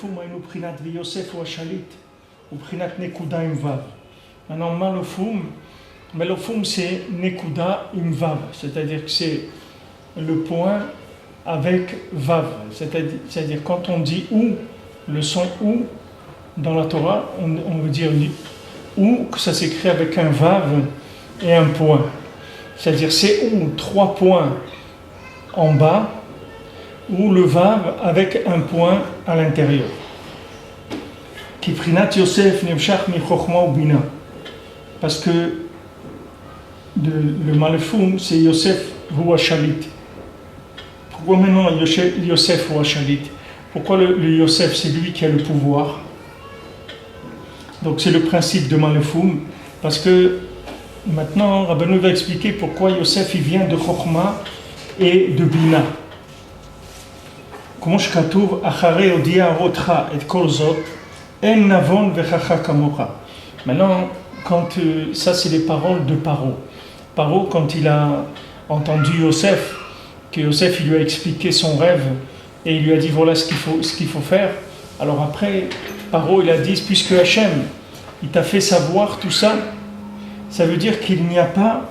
malofum aynu prinat v'Yosef ou Ashalit ou prinat nekuda im vav. Maintenant malofum c'est nekuda im vav, c'est-à-dire que c'est le point avec vav, c'est-à-dire quand on dit ou, le son ou dans la Torah, on veut dire ou, que ça s'écrit avec un vav et un point. C'est-à-dire c'est ou 3 points en bas ou le vav avec un point à l'intérieur. Ki prinat Yosef nemshach mi chokhma u bina. Parce que le malefum c'est Yosef ou Ashalit. Pourquoi maintenant Yosef ou Ashalit? Pourquoi le Yosef c'est lui qui a le pouvoir? Donc c'est le principe de malefum, parce que maintenant Rabbeinu va expliquer pourquoi Yosef il vient de Chokhma et de Bina. Comment shkatuv achare odia rotcha et kol zot en navon vechacha kamocha. Maintenant, quand ça c'est les paroles de Paro. Paro, quand il a entendu Yosef, que Yosef il lui a expliqué son rêve et il lui a dit voilà ce qu'il faut faire. Alors après, Paro il a dit puisque Hachem il t'a fait savoir tout ça, ça veut dire qu'il n'y a pas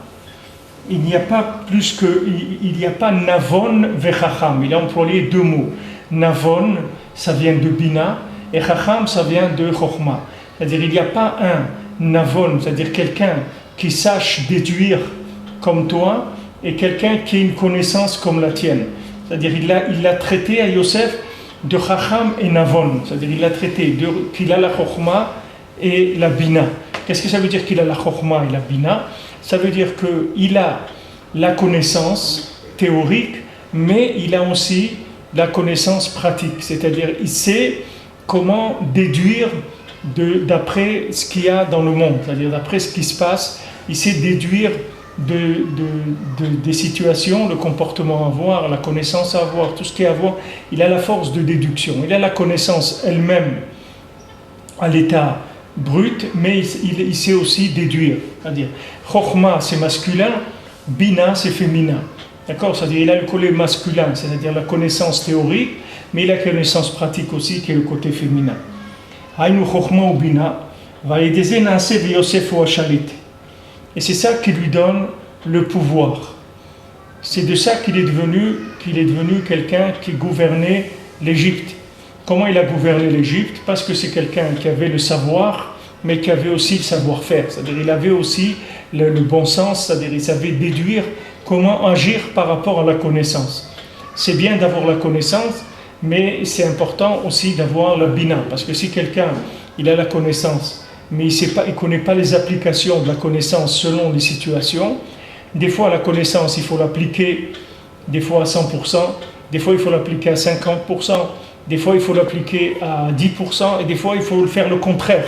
plus que il n'y a pas navon vechacham. Il a employé 2 mots. Navon, ça vient de Bina, et chacham, ça vient de Chokhma. C'est-à-dire il n'y a pas un navon, c'est-à-dire quelqu'un qui sache déduire comme toi, et quelqu'un qui ait une connaissance comme la tienne. C'est-à-dire il l'a traité à Yosef de chacham et navon. C'est-à-dire il l'a traité qu'il a la Chokhma et la Bina. Qu'est-ce que ça veut dire qu'il a la Chokhma et la Bina? Ça veut dire qu'il a la connaissance théorique, mais il a aussi la connaissance pratique. C'est-à-dire il sait comment déduire d'après ce qu'il y a dans le monde. C'est-à-dire d'après ce qui se passe, il sait déduire des situations, le comportement à avoir, la connaissance à avoir, tout ce qu'il y a à avoir. Il a la force de déduction. Il a la connaissance elle-même à l'état brut, mais il sait aussi déduire. C'est-à-dire, Chokhma c'est masculin, Bina c'est féminin. D'accord? C'est-à-dire, il a le côté masculin, c'est-à-dire la connaissance théorique, mais il a la connaissance pratique aussi, qui est le côté féminin. Haïnu Chokhma ou Bina, va yedeze naase v'Yosef ou Ashalit. Et c'est ça qui lui donne le pouvoir. C'est de ça qu'il est devenu quelqu'un qui gouvernait l'Égypte. Comment il a gouverné l'Égypte? Parce que c'est quelqu'un qui avait le savoir, mais qui avait aussi le savoir-faire. C'est-à-dire il avait aussi le bon sens, c'est-à-dire il savait déduire comment agir par rapport à la connaissance. C'est bien d'avoir la connaissance, mais c'est important aussi d'avoir la bina. Parce que si quelqu'un il a la connaissance, mais il ne connaît pas les applications de la connaissance selon les situations, des fois la connaissance il faut l'appliquer des fois à 100%, des fois il faut l'appliquer à 50%, des fois il faut l'appliquer à 10%, et des fois il faut faire le contraire.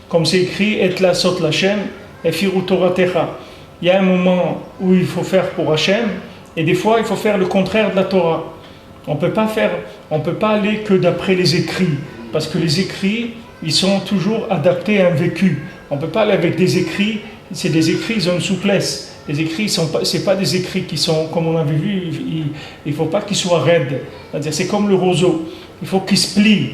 Comme c'est écrit, et la sot l'Hachem, et firu Toratecha. Il y a un moment où il faut faire pour Hachem, et des fois il faut faire le contraire de la Torah. On peut pas aller que d'après les écrits, parce que les écrits, ils sont toujours adaptés à un vécu. On ne peut pas aller avec des écrits, c'est des écrits, ils ont une souplesse. Les écrits, c'est pas des écrits qui sont, comme on avait vu, il ne faut pas qu'ils soient raides. C'est-à-dire, c'est comme le roseau, il faut qu'il se plie.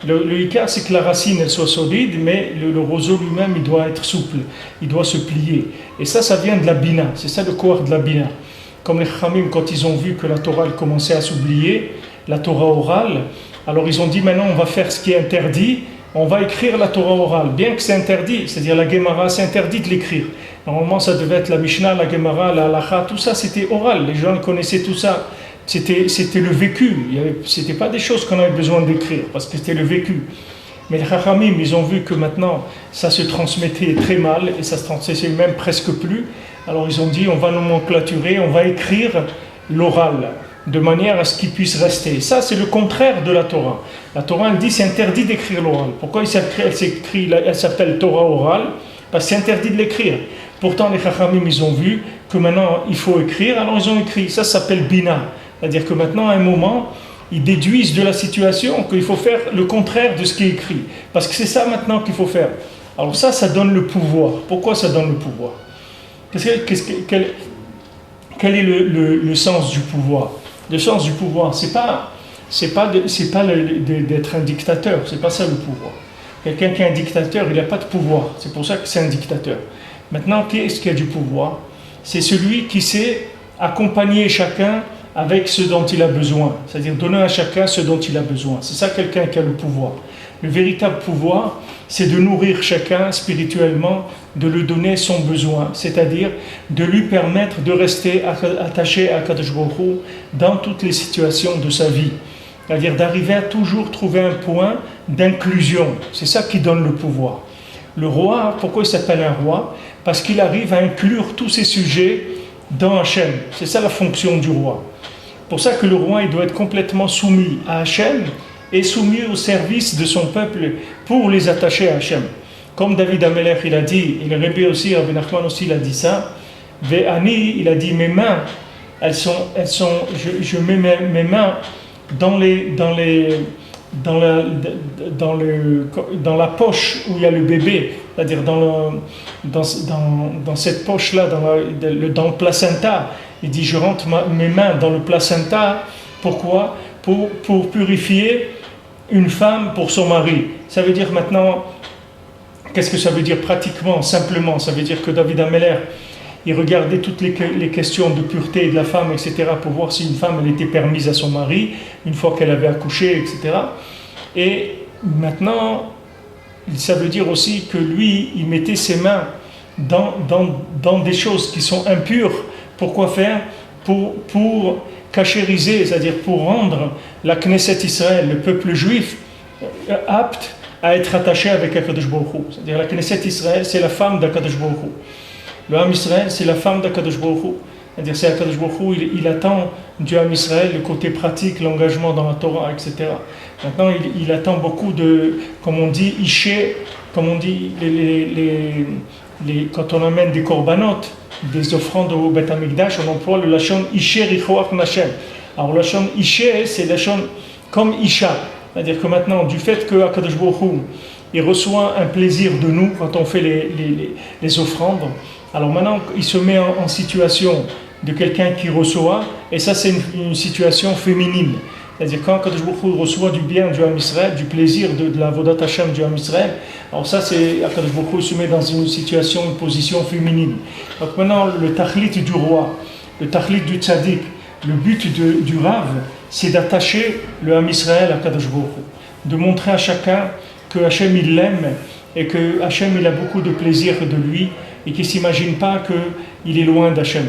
Le hikar, c'est que la racine elle soit solide, mais le roseau lui-même il doit être souple, il doit se plier. Et ça vient de la bina, c'est ça le corps de la bina. Comme les Khamim, quand ils ont vu que la Torah elle commençait à s'oublier, la Torah orale, alors ils ont dit maintenant on va faire ce qui est interdit, on va écrire la Torah orale, bien que c'est interdit, c'est-à-dire la Gemara, c'est interdit de l'écrire. Normalement ça devait être la Mishnah, la Gemara, la Halacha, tout ça c'était oral, les gens connaissaient tout ça. C'était le vécu, c'était pas des choses qu'on avait besoin d'écrire, parce que c'était le vécu. Mais les Chachamim, ils ont vu que maintenant, ça se transmettait très mal, et ça se transmettait même presque plus. Alors ils ont dit, on va nomenclaturer, on va écrire l'oral, de manière à ce qu'il puisse rester. Ça, c'est le contraire de la Torah. La Torah, elle dit, c'est interdit d'écrire l'oral. Pourquoi elle s'appelle Torah orale? Parce que c'est interdit de l'écrire. Pourtant, les Chachamim, ils ont vu que maintenant, il faut écrire, alors ils ont écrit. Ça s'appelle Bina. C'est-à-dire que maintenant, à un moment, ils déduisent de la situation qu'il faut faire le contraire de ce qui est écrit. Parce que c'est ça maintenant qu'il faut faire. Alors ça donne le pouvoir. Pourquoi ça donne le pouvoir? Quel est le sens du pouvoir? Le sens du pouvoir, c'est pas d'être un dictateur, c'est pas ça le pouvoir. Quelqu'un qui est un dictateur, il n'a pas de pouvoir, c'est pour ça que c'est un dictateur. Maintenant, qui est-ce qui a du pouvoir? C'est celui qui sait accompagner chacun avec ce dont il a besoin, c'est-à-dire donner à chacun ce dont il a besoin. C'est ça quelqu'un qui a le pouvoir. Le véritable pouvoir, c'est de nourrir chacun spirituellement, de lui donner son besoin, c'est-à-dire de lui permettre de rester attaché à Kadosh Baruch Hu dans toutes les situations de sa vie. C'est-à-dire d'arriver à toujours trouver un point d'inclusion. C'est ça qui donne le pouvoir. Le roi, pourquoi il s'appelle un roi? Parce qu'il arrive à inclure tous ses sujets dans Hachem. C'est ça la fonction du roi. Pour ça que le roi, il doit être complètement soumis à Hachem et soumis au service de son peuple pour les attacher à Hachem. Comme David Amelech, il a dit, et le Rebbe aussi, Rabbi Nachman aussi, il a dit ça, Ve'ani, il a dit, mes mains, je mets mes mains dans la poche où il y a le bébé, c'est-à-dire dans cette poche-là, dans le placenta. Il dit, je rentre mes mains dans le placenta. Pourquoi? Pour purifier une femme pour son mari. Ça veut dire maintenant, qu'est-ce que ça veut dire pratiquement, simplement? Ça veut dire que David Amelech, il regardait toutes les questions de pureté de la femme, etc., pour voir si une femme elle était permise à son mari, une fois qu'elle avait accouché, etc. Et maintenant, ça veut dire aussi que lui, il mettait ses mains dans des choses qui sont impures. Pourquoi faire? Pour cachériser, c'est-à-dire pour rendre la Knesset Israël, le peuple juif, apte à être attaché avec Akadosh Baruch Hu. C'est-à-dire la Knesset Israël, c'est la femme d'Akadosh Baruch Hu. Le Ham Israël, c'est la femme d'Akadosh Baruch Hu. C'est-à-dire c'est Akadosh Baruch Hu, il attend du Ham Israël le côté pratique, l'engagement dans la Torah, etc. Maintenant, il attend beaucoup de, comme on dit, Ishe, comme on dit, quand on amène des korbanot, des offrandes au Beth Amikdash, on emploie le lachon Ishe Richoach Nashem. Alors le lachon Ishe, c'est le lachon comme Isha. C'est-à-dire que maintenant, du fait que Akadosh Baruch Hu, il reçoit un plaisir de nous quand on fait les offrandes, alors maintenant, il se met en situation de quelqu'un qui reçoit, et ça c'est une situation féminine. C'est-à-dire quand Akadosh Baruch Hu reçoit du bien du Ham Israël, du plaisir de la Vodat Hashem du Ham Israël, alors ça c'est Akadosh Baruch Hu se met dans une situation, une position féminine. Donc maintenant le tachlit du roi, le tachlit du tzaddik, le but du Rav, c'est d'attacher le Ham Israël à Akadosh Baruch Hu, de montrer à chacun que Hashem il l'aime et que Hashem il a beaucoup de plaisir de lui et qu'il ne s'imagine pas qu'il est loin d'Hachem,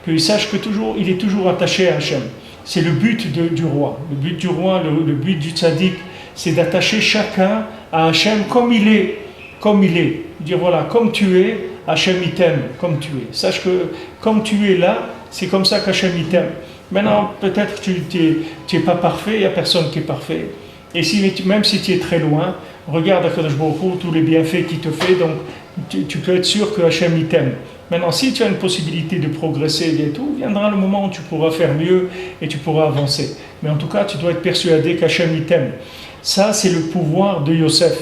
qu'il sache que toujours il est toujours attaché à Hachem. C'est le but du roi. Le but du roi, le but du tzaddik, c'est d'attacher chacun à Hachem comme il est. Comme il est. Dire voilà, comme tu es, Hachem il t'aime, comme tu es. Sache que comme tu es là, c'est comme ça qu'Hachem il t'aime. Maintenant, peut-être que tu n'es pas parfait, il n'y a personne qui est parfait. Et même si tu es très loin, regarde Akadosh Baruch Hu, tous les bienfaits qu'il te fait, donc tu peux être sûr que Hachem il t'aime. Maintenant, si tu as une possibilité de progresser et tout, viendra le moment où tu pourras faire mieux et tu pourras avancer. Mais en tout cas, tu dois être persuadé qu'Hachem il t'aime. Ça, c'est le pouvoir de Yosef.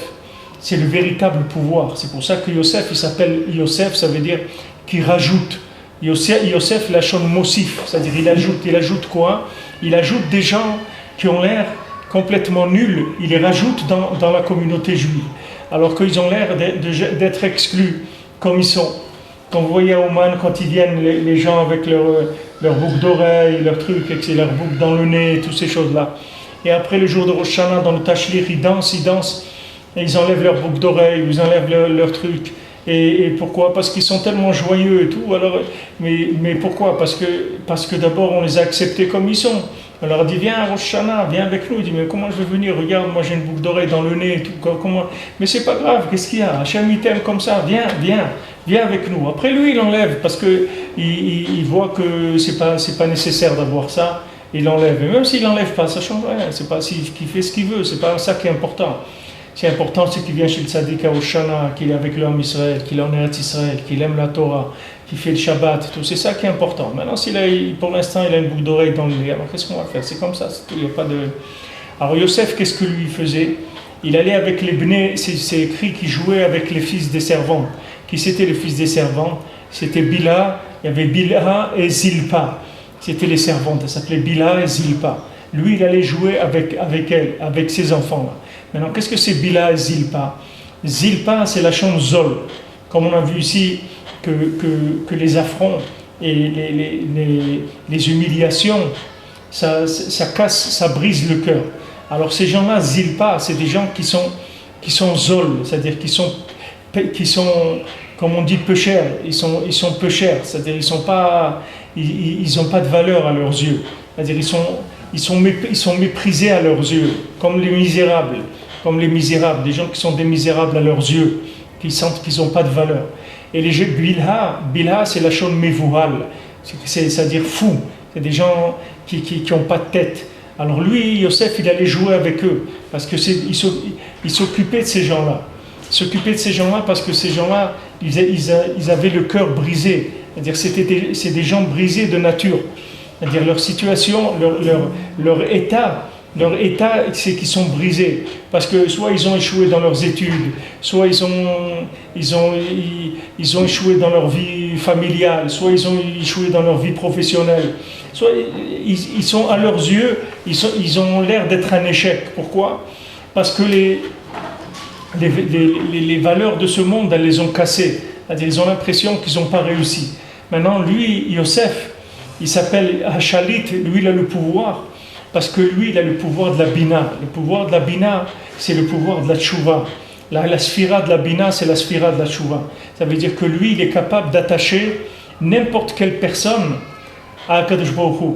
C'est le véritable pouvoir. C'est pour ça que Yosef, il s'appelle Yosef, ça veut dire qu'il rajoute. Yosef, lachon mosif, c'est-à-dire il ajoute quoi? Il ajoute des gens qui ont l'air complètement nuls, il les rajoute dans la communauté juive, alors qu'ils ont l'air d'être exclus, comme ils sont. Quand vous voyez à Oman, quand ils viennent, les gens avec leur boucle d'oreille, leur truc, leur boucle dans le nez, toutes ces choses-là. Et après le jour de Rosh Hashanah, dans le Tachlir, ils dansent, et ils enlèvent leur boucle d'oreille, ils enlèvent leur truc. Et pourquoi? Parce qu'ils sont tellement joyeux et tout. Alors, mais pourquoi? Parce que d'abord, on les a acceptés comme ils sont. On leur a dit, viens à Rosh Hashanah, viens avec nous. Il dit, mais comment je vais venir? Regarde, moi j'ai une boucle d'oreille dans le nez et tout. Comment? Mais c'est pas grave, qu'est-ce qu'il y a? Hachem il t'aime comme ça, viens avec nous. Après lui, il enlève parce qu'il voit que c'est pas nécessaire d'avoir ça. Il enlève. Et même s'il n'enlève pas, ça ne change rien. C'est pas qu'il fait ce qu'il veut, c'est pas ça qui est important. Ce qui est important, c'est qu'il vient chez le tzaddik à Rosh Hashanah, qu'il est avec le Ham Israël, qu'il est en Eretz Israël, qu'il aime la Torah, qu'il fait le Shabbat, tout. C'est ça qui est important. Maintenant, pour l'instant, il a une boucle d'oreille dans le nez, alors qu'est-ce qu'on va faire? C'est comme ça, c'est tout. Il y a pas de... Alors Yosef, qu'est-ce que lui faisait? Il allait avec les bnei, c'est écrit qu'il jouait avec les fils des servantes. Qui c'était les fils des servantes? C'était Bila, il y avait Bila et Zilpa. C'était les servantes, elles s'appelaient Bila et Zilpa. lui il allait jouer avec elle, avec ses enfants-là. Maintenant, qu'est-ce que c'est Bila et Zilpa? Zilpa, c'est la chambre Zol. Comme on a vu ici que les affronts et les humiliations, ça casse, ça brise le cœur. Alors ces gens-là, Zilpa, c'est des gens qui sont Zol, c'est-à-dire qui sont, comme on dit, peu chers. Ils sont peu chers, c'est-à-dire ils n'ont pas de valeur à leurs yeux. C'est-à-dire ils sont méprisés à leurs yeux, comme les misérables, des gens qui sont des misérables à leurs yeux, qui sentent qu'ils n'ont pas de valeur. Et les jeux Bilha, c'est la chose mévouhal, c'est-à-dire fou, c'est des gens qui n'ont pas de tête. Alors lui, Yosef, il allait jouer avec eux, parce que il s'occupait de ces gens-là. Il s'occupait de ces gens-là parce que ces gens-là, ils avaient le cœur brisé. C'est-à-dire c'est des gens brisés de nature. C'est-à-dire leur situation, leur état, c'est qu'ils sont brisés. Parce que soit ils ont échoué dans leurs études, soit ils ont échoué dans leur vie familiale, soit ils ont échoué dans leur vie professionnelle. Soit ils sont à leurs yeux, ils ont l'air d'être un échec. Pourquoi? Parce que les valeurs de ce monde, elles les ont cassées. C'est-à-dire ils ont l'impression qu'ils n'ont pas réussi. Maintenant, lui, Yosef, il s'appelle Hachalit, lui il a le pouvoir, parce que lui il a le pouvoir de la Bina. Le pouvoir de la Bina, c'est le pouvoir de la Tchouva. La sphira de la Bina, c'est la sphira de la Tchouva. Ça veut dire que lui, il est capable d'attacher n'importe quelle personne à Akadosh Baruch Hu.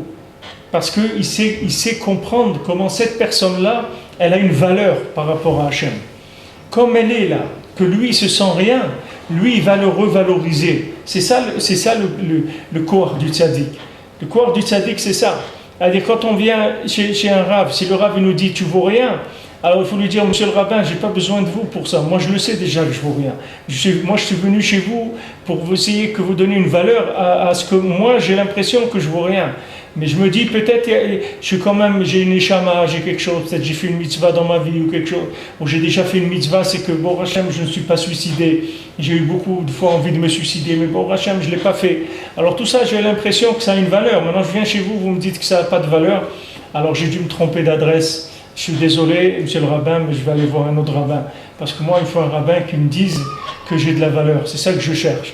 Parce qu'il sait comprendre comment cette personne-là, elle a une valeur par rapport à Hachem. Comme elle est là, que lui il se sent rien, lui il va le revaloriser. C'est ça le corps du tzaddik. Le corps du tzaddik, c'est ça. C'est-à-dire quand on vient chez un rav, si le rav il nous dit tu vaux rien, alors il faut lui dire monsieur le rabbin, j'ai pas besoin de vous pour ça. Moi je le sais déjà que je vaux rien. Moi je suis venu chez vous pour vous essayer que vous donniez une valeur à ce que moi j'ai l'impression que je vaux rien. Mais je me dis peut-être j'ai une échama, j'ai quelque chose, peut-être j'ai fait une mitzvah dans ma vie ou quelque chose, ou j'ai déjà fait une mitzvah, c'est que bon Hachem, je ne suis pas suicidé. J'ai eu beaucoup de fois envie de me suicider, mais bon Hachem, je ne l'ai pas fait. Alors tout ça, j'ai l'impression que ça a une valeur. Maintenant je viens chez vous, vous me dites que ça n'a pas de valeur, alors j'ai dû me tromper d'adresse. Je suis désolé, monsieur le rabbin, mais je vais aller voir un autre rabbin. Parce que moi, il faut un rabbin qui me dise que j'ai de la valeur. C'est ça que je cherche.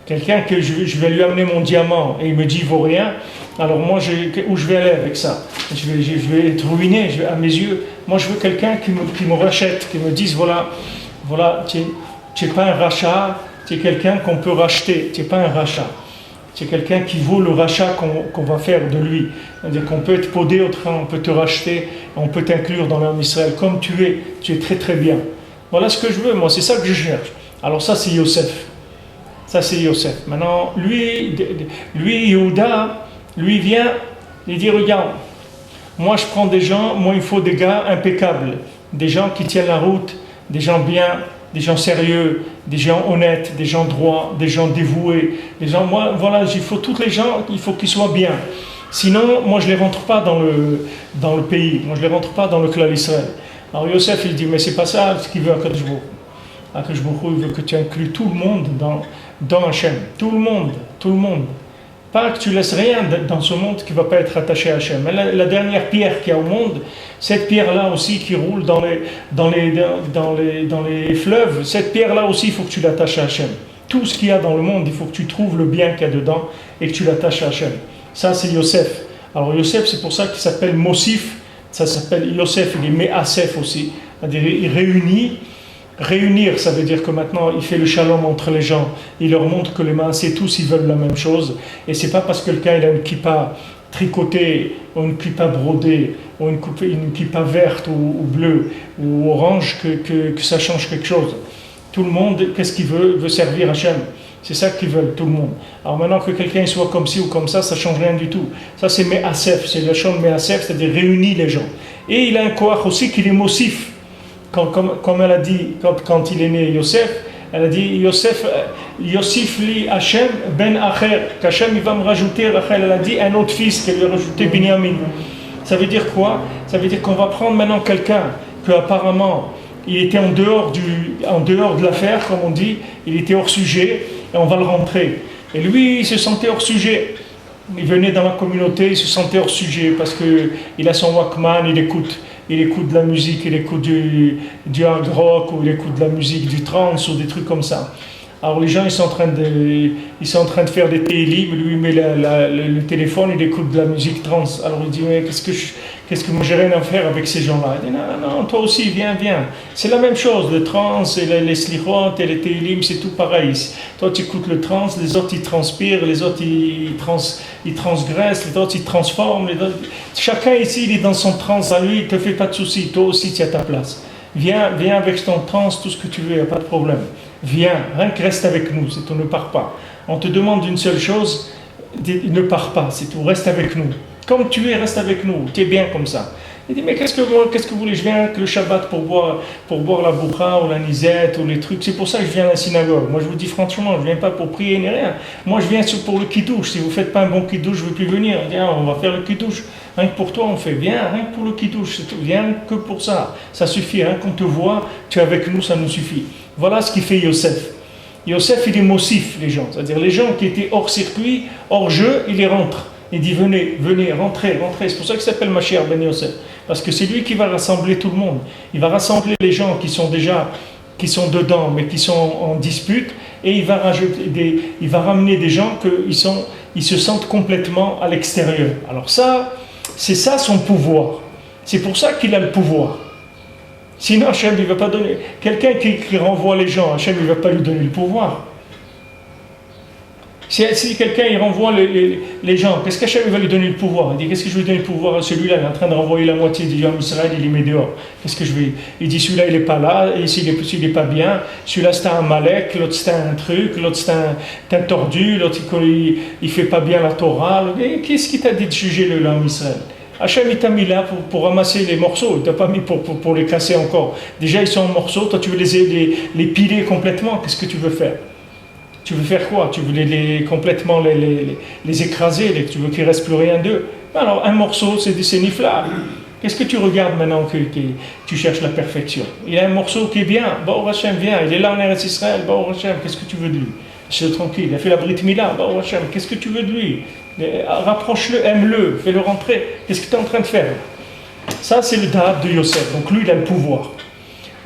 Quelqu'un que je vais lui amener mon diamant et il me dit il vaut rien, alors moi où je vais aller avec ça? Je vais être ruiné à mes yeux. Moi je veux quelqu'un qui me rachète, qui me dise voilà, tu n'es pas un rachat, tu es quelqu'un qu'on peut racheter, tu n'es pas un rachat. Tu es quelqu'un qui vaut le rachat qu'on va faire de lui. C'est-à-dire qu'on peut être podé autrement, on peut te racheter, on peut t'inclure dans l'homme Israël comme tu es très très bien. Voilà ce que je veux, moi c'est ça que je cherche. Alors ça c'est Yosef. Ça c'est Yosef. Maintenant, lui Yehuda, lui vient, il dit regarde, moi je prends des gens, moi il faut des gars impeccables, des gens qui tiennent la route, des gens bien, des gens sérieux, des gens honnêtes, des gens droits, des gens dévoués, des gens, moi voilà, il faut tous les gens, il faut qu'ils soient bien. Sinon, moi je ne les rentre pas dans le pays, moi je ne les rentre pas dans le clan d'Israël. Alors Yosef il dit mais c'est pas ça ce qu'il veut à Akadosh Baruch Hu. Akadosh Baruch Hu, il veut que tu inclues tout le monde dans Hachem, tout le monde. Pas que tu laisses rien dans ce monde qui ne va pas être attaché à Hachem. La dernière pierre qu'il y a au monde, cette pierre-là aussi qui roule dans les fleuves, cette pierre-là aussi, il faut que tu l'attaches à Hachem. Tout ce qu'il y a dans le monde, il faut que tu trouves le bien qu'il y a dedans et que tu l'attaches à Hachem. Ça, c'est Yosef. Alors Yosef, c'est pour ça qu'il s'appelle Mosif. Ça s'appelle Yosef, il est Me'asef aussi. C'est-à-dire, il réunit. Réunir, ça veut dire que maintenant il fait le shalom entre les gens, il leur montre que les maasés tous ils veulent la même chose, et c'est pas parce que quelqu'un il a une kippa tricotée, ou une kippa brodée, ou une kippa verte ou bleue ou orange que ça change quelque chose. Tout le monde, qu'est-ce qu'il veut servir Hachem. C'est ça qu'ils veulent, tout le monde. Alors maintenant que quelqu'un soit comme ci ou comme ça change rien du tout. Ça c'est Me'asef, c'est le chant de Me'asef, c'est-à-dire réunir les gens. Et il a un koach aussi qu'il est Mosif. Comme elle a dit quand il est né Yosef, elle a dit Yosef li Hachem ben Acher, qu'Hachem il va me rajouter, Rachel elle a dit un autre fils qu'elle lui a rajouté Binyamin. Ça veut dire quoi? Ça veut dire qu'on va prendre maintenant quelqu'un que apparemment il était en dehors de l'affaire, comme on dit, il était hors sujet, et on va le rentrer. Et lui il se sentait hors sujet. Il venait dans la communauté, il se sentait hors sujet parce qu'il a son Walkman, il écoute de la musique, il écoute du hard rock ou il écoute de la musique du trance ou des trucs comme ça. Alors les gens ils sont en train de faire des télim, lui il met le téléphone, il écoute de la musique trance. Alors il dit mais qu'est-ce que moi j'ai rien à faire avec ces gens-là? Il dit non, toi aussi viens. C'est la même chose, le trance et les slichot et les télim, c'est tout pareil. Toi tu écoutes le trance, les autres ils transpirent, les autres ils transgressent, les autres ils transforment. Chacun ici il est dans son trance à lui, il te fait pas de soucis, toi aussi tu as ta place. Viens avec ton trance, tout ce que tu veux, il n'y a pas de problème. Viens, rien que reste avec nous, c'est tout, ne pars pas. On te demande une seule chose, ne pars pas, c'est tout, reste avec nous. Comme tu es, reste avec nous, tu es bien comme ça. Il dit, mais qu'est-ce que vous voulez? Je viens que le Shabbat pour boire la boucha ou la nisette ou les trucs. C'est pour ça que je viens à la synagogue. Moi, je vous dis franchement, je ne viens pas pour prier ni rien. Moi, je viens pour le kiddush. Si vous ne faites pas un bon kiddush, je ne veux plus venir. Viens, on va faire le kiddush. Rien que pour toi, on fait. Viens, rien que pour le kiddush, c'est tout. Viens que pour ça. Ça suffit. Rien qu'on te voit, tu es avec nous, ça nous suffit. Voilà ce qu'il fait Yosef. Yosef, il est mossif, les gens. C'est-à-dire les gens qui étaient hors circuit, hors jeu, il les rentre. Il dit venez, rentrez. C'est pour ça qu'il s'appelle Mashiach ben Yosef. Parce que c'est lui qui va rassembler tout le monde. Il va rassembler les gens qui sont dedans, mais qui sont en dispute, et il va ramener des gens ils se sentent complètement à l'extérieur. Alors ça, c'est ça son pouvoir. C'est pour ça qu'il a le pouvoir. Sinon, Hachem, il ne va pas donner. Quelqu'un qui renvoie les gens, Hachem, il ne va pas lui donner le pouvoir. Si quelqu'un il renvoie les gens, qu'est-ce qu'Hachem va lui donner le pouvoir? Il dit, qu'est-ce que je vais donner le pouvoir à celui-là? Il est en train de renvoyer la moitié du Yom Israël, il les met dehors. Qu'est-ce que je vais? Il dit, celui-là, il n'est pas là, et s'il n'est pas bien, celui-là, c'est un Malek, l'autre, c'est un truc, l'autre, c'est un tordu, l'autre, il ne fait pas bien la Torah. Et qu'est-ce qui t'a dit de juger le Yom Israël? Hachem, il t'a mis là pour ramasser les morceaux, il ne t'a pas mis pour les casser encore. Déjà, ils sont en morceaux, toi, tu veux les piler complètement, qu'est-ce que tu veux faire? Tu veux faire quoi? Tu veux complètement les écraser, tu veux qu'il ne reste plus rien d'eux? Alors, un morceau, c'est nifla. Qu'est-ce que tu regardes maintenant que tu cherches la perfection? Il y a un morceau qui est bien, Baruch Hashem, viens, il est là en Eretz Israël, Baruch Hashem, qu'est-ce que tu veux de lui? C'est tranquille, il a fait la Brit Mila, Baruch Hashem, qu'est-ce que tu veux de lui? Rapproche-le, aime-le, fais-le rentrer. Qu'est-ce que tu es en train de faire? Ça, c'est le da'at de Yosef. Donc lui, il a le pouvoir.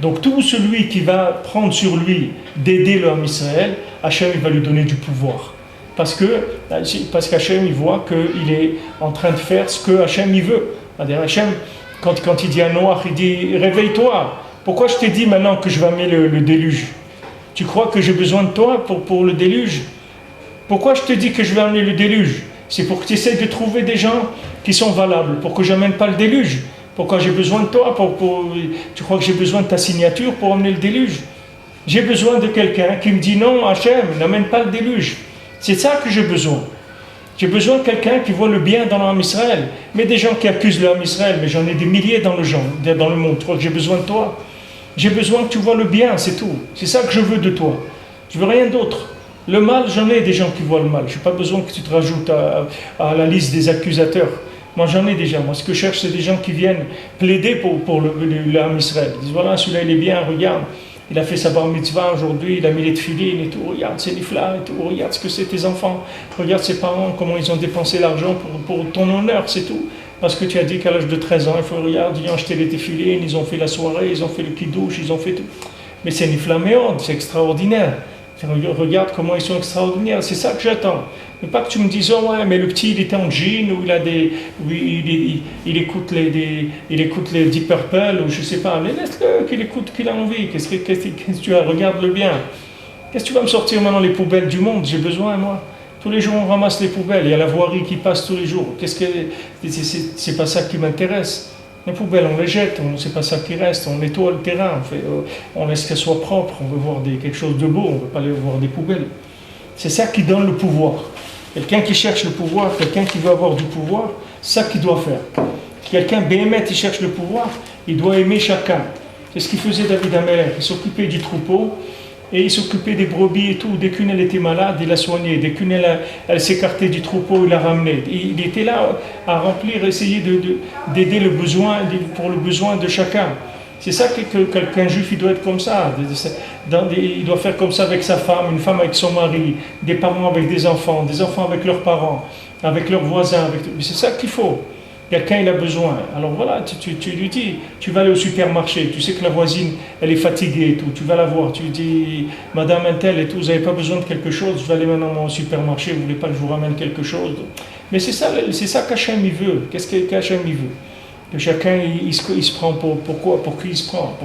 Donc tout celui qui va prendre sur lui d'aider l'homme Israël, Hachem, il va lui donner du pouvoir. Parce qu'Hachem, il voit qu'il est en train de faire ce que Hachem, il veut. C'est-à-dire, Hachem, quand il dit à Noach, il dit, réveille-toi. Pourquoi je t'ai dit maintenant que je vais amener le déluge? Tu crois que j'ai besoin de toi pour le déluge? Pourquoi je te dis que je vais amener le déluge? C'est pour que tu essaies de trouver des gens qui sont valables, pour que je n'amène pas le déluge. Pourquoi j'ai besoin de toi? Tu crois que j'ai besoin de ta signature pour amener le déluge? J'ai besoin de quelqu'un qui me dit non, Hachem, n'amène pas le déluge. C'est ça que j'ai besoin. J'ai besoin de quelqu'un qui voit le bien dans l'homme Israël. Mais des gens qui accusent l'homme Israël, mais j'en ai des milliers dans le monde. Tu crois que j'ai besoin de toi? J'ai besoin que tu vois le bien, c'est tout. C'est ça que je veux de toi. Je veux rien d'autre. Le mal, j'en ai des gens qui voient le mal. Je n'ai pas besoin que tu te rajoutes à la liste des accusateurs. Moi, j'en ai déjà. Moi, ce que je cherche, c'est des gens qui viennent plaider pour l'âme Israël. Ils disent, voilà, celui-là, il est bien, regarde. Il a fait sa bar mitzvah aujourd'hui, il a mis les tefilines et tout. Regarde, c'est l'ifla et tout. Regarde ce que c'est tes enfants. Regarde ses parents, comment ils ont dépensé l'argent pour ton honneur, c'est tout. Parce que tu as dit qu'à l'âge de 13 ans, il faut regarder, ils ont acheté les tefilines, ils ont fait la soirée, ils ont fait le kiddush, ils ont fait tout. Mais c'est l'ifla méode, c'est extraordinaire. Regarde comment ils sont extraordinaires, c'est ça que j'attends. Mais pas que tu me dises, oh ouais, mais le petit il était en jean, ou il écoute les Deep Purple, ou je sais pas, mais laisse-le qu'il écoute, qu'il a envie. Qu'est-ce que tu as? Regarde-le bien. Qu'est-ce que tu vas me sortir maintenant les poubelles du monde? J'ai besoin, moi. Tous les jours on ramasse les poubelles, il y a la voirie qui passe tous les jours. C'est pas ça qui m'intéresse. Les poubelles, on les jette, c'est pas ça qui reste, on nettoie le terrain, on laisse qu'elles soient propres, on veut voir quelque chose de beau, on ne veut pas aller voir des poubelles. C'est ça qui donne le pouvoir. Quelqu'un qui cherche le pouvoir, quelqu'un qui veut avoir du pouvoir, c'est ça qu'il doit faire. Quelqu'un, béhémet, il cherche le pouvoir, il doit aimer chacun. C'est ce qu'il faisait David Amelech, il s'occupait du troupeau, et il s'occupait des brebis et tout. Dès qu'une elle était malade, il la soignait. Dès qu'une elle s'écartait du troupeau, il la ramenait. Il était là à remplir, essayer d'aider pour le besoin de chacun. C'est ça qu'un juif il doit être comme ça. Il doit faire comme ça avec sa femme, une femme avec son mari, des parents avec des enfants avec leurs parents, avec leurs voisins. C'est ça qu'il faut. Quelqu'un il a besoin. Alors voilà, tu lui dis, tu vas aller au supermarché, tu sais que la voisine elle est fatiguée et tout, tu vas la voir, tu lui dis, Madame Intel et tout, vous n'avez pas besoin de quelque chose, je vais aller maintenant au supermarché, vous ne voulez pas que je vous ramène quelque chose. Mais c'est ça qu'Hachem il veut. Qu'est-ce qu'Hachem il veut? Que chacun il se prend pourquoi? Pour qui il se prend?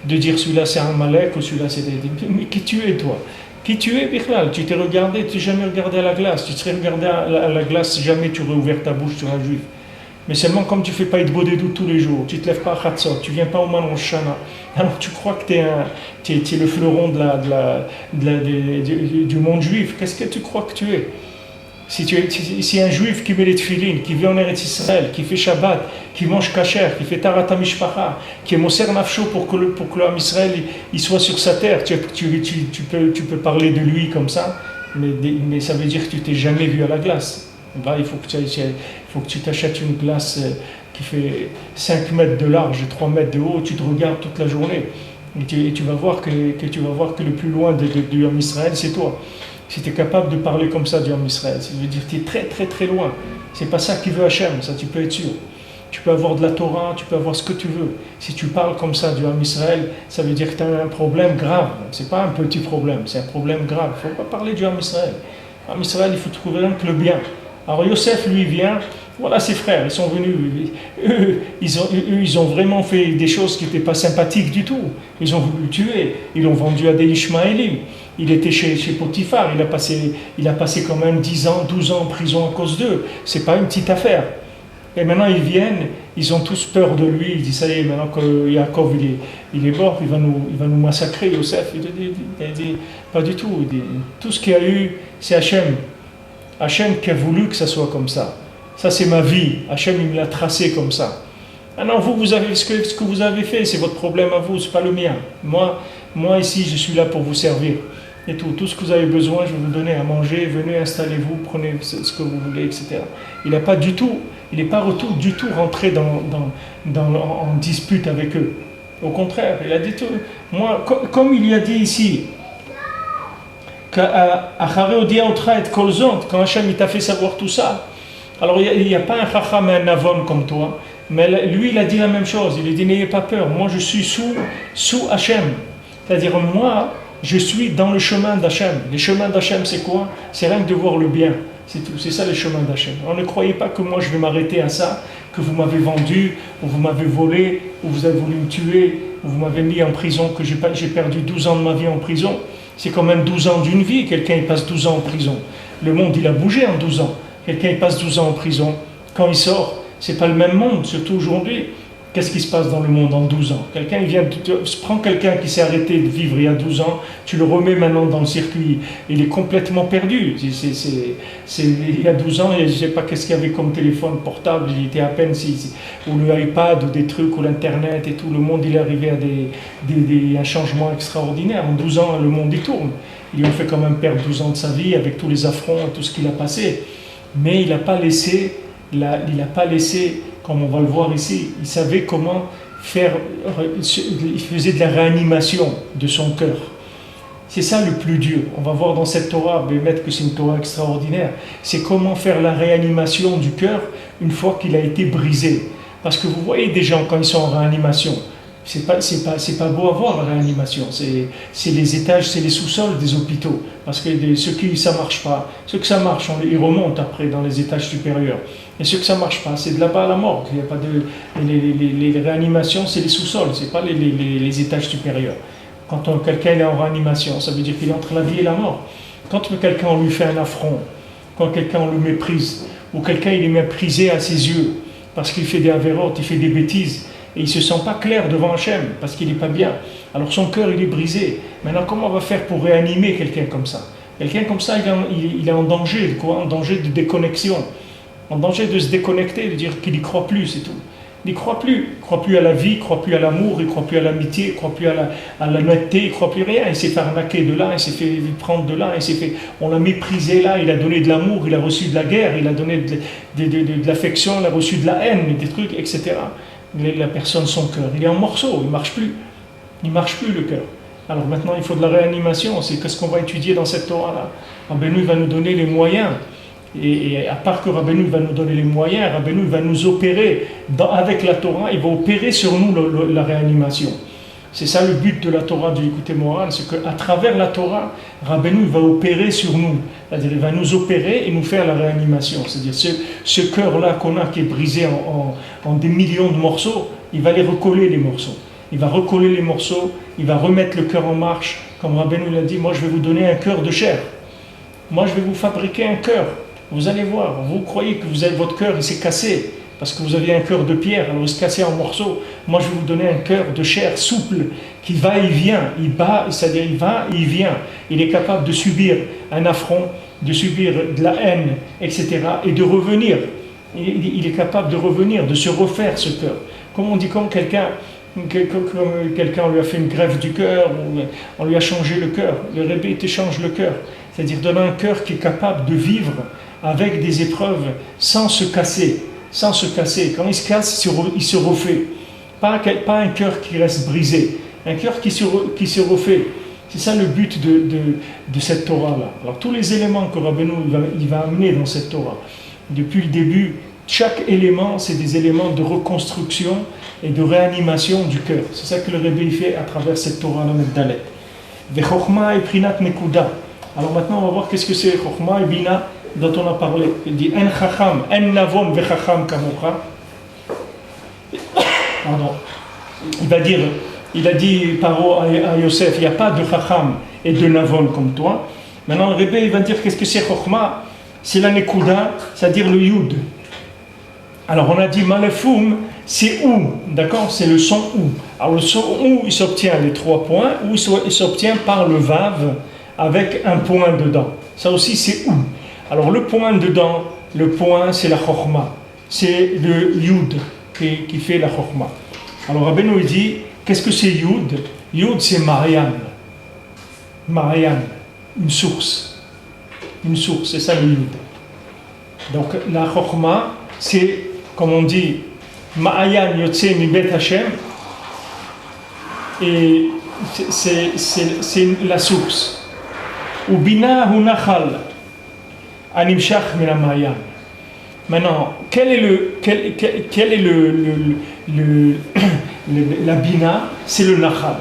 De dire celui-là c'est un malek ou celui-là c'est mais qui tu es toi? Qui tu es, Bichlal? Tu t'es regardé, tu t'es jamais regardé à la glace. Tu te serais regardé à la glace si jamais tu aurais ouvert ta bouche sur un juif. Mais seulement comme tu ne fais pas Idbo des doutes tous les jours, tu ne te lèves pas à Khatsot, tu ne viens pas au Manon Shana, alors tu crois que tu es le fleuron du monde juif. Qu'est-ce que tu crois que tu es? Si un juif qui met les tefilines, qui vit en Eretz Israël, qui fait Shabbat, qui mange kasher, qui fait Tarata Mishpacha, qui est Moser Nafsho pour que l'homme Israël il soit sur sa terre, tu peux parler de lui comme ça, mais ça veut dire que tu t'es jamais vu à la glace. Bah, il faut que tu t'achètes une glace qui fait 5 mètres de large et 3 mètres de haut, tu te regardes toute la journée et tu vas voir que le plus loin du homme Israël c'est toi. Si tu es capable de parler comme ça du homme Israël, ça veut dire que tu es très très très loin. C'est pas ça qui veut Hachem, ça tu peux être sûr. Tu peux avoir de la Torah, tu peux avoir ce que tu veux. Si tu parles comme ça du homme Israël, ça veut dire que tu as un problème grave. C'est pas un petit problème, c'est un problème grave. Il ne faut pas parler du homme Israël. L'homme Israël, il faut trouver rien que le bien. Alors Yosef, lui, vient, voilà ses frères, ils sont venus, ils ont vraiment fait des choses qui n'étaient pas sympathiques du tout. Ils ont voulu le tuer, ils l'ont vendu à des Ishmaélim. Il était chez Potiphar, il a passé quand même 10 ans, 12 ans en prison à cause d'eux. C'est pas une petite affaire. Et maintenant ils viennent, ils ont tous peur de lui, ils disent ça y est, maintenant que Yaakov il est mort, il va nous massacrer, Yosef. Il dit pas du tout, il dit, tout ce qu'il y a eu, c'est Hachem. Hachem qui a voulu que ça soit comme ça. Ça c'est ma vie, Hachem il me l'a tracé comme ça. Ah non, vous avez ce que vous avez fait, c'est votre problème à vous, c'est pas le mien. Moi ici, je suis là pour vous servir. Et tout ce que vous avez besoin, je vais vous donner à manger, venez, installez-vous, prenez ce que vous voulez, etc. Il n'est pas du tout rentré en dispute avec eux. Au contraire, il a dit tout. Moi, comme il y a dit ici, quand Hachem t'a fait savoir tout ça, alors il n'y a pas un chacham et un navon comme toi, mais lui il a dit la même chose, il a dit n'ayez pas peur, moi je suis sous Hachem, c'est-à-dire moi je suis dans le chemin d'Hachem. Les chemins d'Hachem c'est quoi? C'est rien que de voir le bien, c'est tout, c'est ça les chemins d'Hachem. Alors ne croyez pas que moi je vais m'arrêter à ça, que vous m'avez vendu, ou vous m'avez volé, ou vous avez voulu me tuer, ou vous m'avez mis en prison, que j'ai perdu 12 ans de ma vie en prison. C'est quand même 12 ans d'une vie, quelqu'un il passe 12 ans en prison. Le monde il a bougé en 12 ans. Quelqu'un il passe 12 ans en prison. Quand il sort, c'est pas le même monde, surtout aujourd'hui. Qu'est-ce qui se passe dans le monde en 12 ans? Quelqu'un il vient, prends quelqu'un qui s'est arrêté de vivre il y a 12 ans, tu le remets maintenant dans le circuit, il est complètement perdu. Il y a 12 ans, je ne sais pas qu'est-ce qu'il y avait comme téléphone portable, il était à peine, ou le iPad, ou des trucs, ou l'Internet et tout, le monde il est arrivé à un changement extraordinaire. En 12 ans, le monde il tourne. Ils lui ont fait quand même perdre 12 ans de sa vie avec tous les affronts et tout ce qu'il a passé. Mais il n'a pas laissé, comme on va le voir ici, il savait comment faire, il faisait de la réanimation de son cœur. C'est ça le plus dur. On va voir dans cette Torah, que c'est une Torah extraordinaire, c'est comment faire la réanimation du cœur une fois qu'il a été brisé. Parce que vous voyez des gens quand ils sont en réanimation, c'est pas beau à voir la réanimation, c'est les étages, c'est les sous-sols des hôpitaux, parce que ceux qui ça marche pas, ceux que ça marche, ils remontent après dans les étages supérieurs, et ceux que ça marche pas, c'est de là-bas à la morgue. Il y a pas les réanimations, c'est les sous-sols, c'est pas les étages supérieurs. Quand quelqu'un est en réanimation, ça veut dire qu'il est entre la vie et la mort. Quand quelqu'un on lui fait un affront, quand quelqu'un on le méprise, ou quelqu'un il est méprisé à ses yeux parce qu'il fait des avérotes, il fait des bêtises. Et il ne se sent pas clair devant Hachem, parce qu'il n'est pas bien. Alors son cœur, il est brisé. Maintenant, comment on va faire pour réanimer quelqu'un comme ça? Quelqu'un comme ça, il est en danger, quoi? En danger de déconnexion. En danger de se déconnecter, de dire qu'il n'y croit plus, c'est tout. Il ne croit plus. Il ne croit plus à la vie, il ne croit plus à l'amour, il ne croit plus à l'amitié, il ne croit plus à l'honnêteté, il ne croit plus rien. Il s'est fait arnaquer de là, il s'est fait prendre de là, on l'a méprisé là, il a donné de l'amour, il a reçu de la guerre, il a donné de l'affection, il a reçu de la haine, des trucs, etc. la personne, son cœur. Il est en morceaux, il ne marche plus. Il ne marche plus le cœur. Alors maintenant, il faut de la réanimation. C'est ce qu'on va étudier dans cette Torah-là. Rabbeinu va nous donner les moyens. Et à part que Rabbeinu va nous donner les moyens, Rabbeinu va nous opérer avec la Torah, il va opérer sur nous la réanimation. C'est ça le but de la Torah du écouter moral, c'est qu'à travers la Torah, Rabbeinu va opérer sur nous. C'est-à-dire, il va nous opérer et nous faire la réanimation. C'est-à-dire, ce cœur-là qu'on a, qui est brisé en des millions de morceaux, il va les recoller, les morceaux. Il va recoller les morceaux, il va remettre le cœur en marche. Comme Rabbeinu l'a dit, moi je vais vous donner un cœur de chair. Moi je vais vous fabriquer un cœur. Vous allez voir, vous croyez que votre cœur il s'est cassé parce que vous aviez un cœur de pierre, alors il se cassait en morceaux. Moi je vais vous donner un cœur de chair souple qui va et vient, il bat, c'est-à-dire il va et il vient. Il est capable de subir un affront, de subir de la haine, etc. et de revenir. Il est capable de revenir, de se refaire ce cœur. Comme on dit, comme quelqu'un lui a fait une greffe du cœur, ou on lui a changé le cœur. Le Rebbe te change le cœur, c'est-à-dire donne un cœur qui est capable de vivre avec des épreuves sans se casser. Quand il se casse, il se refait. Pas un cœur qui reste brisé, un cœur qui se refait. C'est ça le but de cette Torah-là. Alors tous les éléments que Rabbeinu il va amener dans cette Torah, depuis le début, chaque élément, c'est des éléments de reconstruction et de réanimation du cœur. C'est ça que le Rebbe fait à travers cette Torah-là, Megdalet. Vechokma et Prinat Mekuda. Alors maintenant, on va voir qu'est-ce que c'est Chokma et Bina dont on a parlé. Il dit En Chacham, En Navon Vechacham Kamocha. Pardon. Il a dit Paro à Yosef, il n'y a pas de Chacham et de Navon comme toi. Maintenant, le Rebbe il va dire qu'est-ce que c'est Chokma. C'est la Nekuda, c'est-à-dire le Yud. Alors on a dit Malefum, c'est ou, d'accord, c'est le son ou. Alors le son ou, il s'obtient les 3 points, ou il s'obtient par le vav avec un point dedans. Ça aussi c'est ou. Alors le point dedans, le point c'est la chokhma, c'est le yud qui fait la chokhma. Alors Rabbeinu il dit, qu'est-ce que c'est yud? Yud c'est Marianne, une source, c'est ça le yud. Donc la chokhma, c'est comme on dit, Ma'ayan Yotse mi Bet Hashem, et c'est la source. Ou Bina hu Nachal, Animshach min Ma'ayan. Maintenant, quel est la Bina? C'est le Nachal.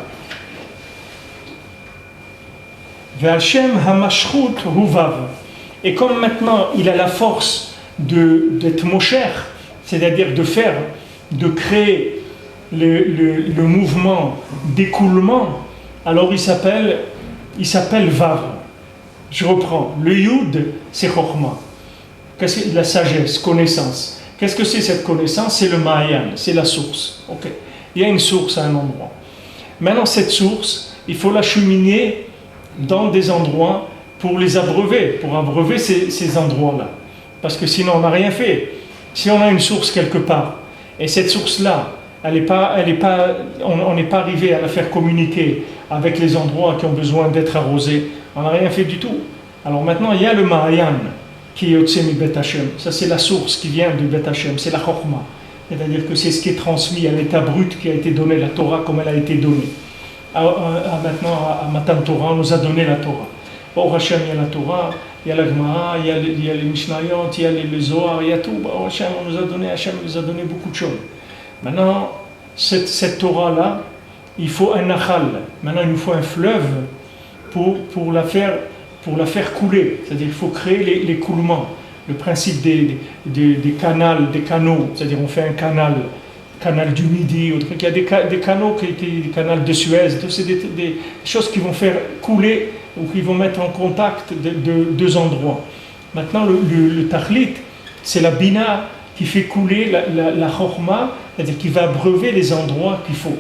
Ve'Hashem hamashchut hu Vav. Et comme maintenant il a la force d'être Mosher, c'est-à-dire de créer le mouvement d'écoulement, alors il s'appelle Vav. Je reprends. Le Yud, c'est Chokhma. Qu'est-ce que la sagesse, connaissance. Qu'est-ce que c'est cette connaissance? C'est le Ma'ayan, c'est la source. Okay. Il y a une source à un endroit. Maintenant, cette source, il faut l'acheminer dans des endroits pour les abreuver, ces endroits-là. Parce que sinon, on n'a rien fait. Si on a une source quelque part, et cette source-là, on n'est pas arrivé à la faire communiquer avec les endroits qui ont besoin d'être arrosés, on n'a rien fait du tout. Alors maintenant, il y a le Ma'ayan, qui est Yotse mi Bet Hashem. Ça, c'est la source qui vient de Bet Hashem, c'est la Chokhma. C'est-à-dire que c'est ce qui est transmis à l'état brut qui a été donné, la Torah comme elle a été donnée. Maintenant, à Matan Torah, on nous a donné la Torah. Au Hashem, il y a la Torah, il y a la Gemara, il y a les Mishnayot, il y a le Zohar, il y a tout. Hashem nous a donné beaucoup de choses. Maintenant, cette Torah-là, il faut un nachal. Maintenant, il nous faut un fleuve pour la faire couler. C'est-à-dire qu'il faut créer l'écoulement. Le principe des canaux. C'est-à-dire on fait un canal du Midi, ou il y a des canaux, des canaux de Suez. C'est des choses qui vont faire couler ou qui vont mettre en contact de deux endroits. Maintenant, le Tachlit, c'est la Bina qui fait couler la Chokhma, c'est-à-dire qui va abreuver les endroits qu'il faut.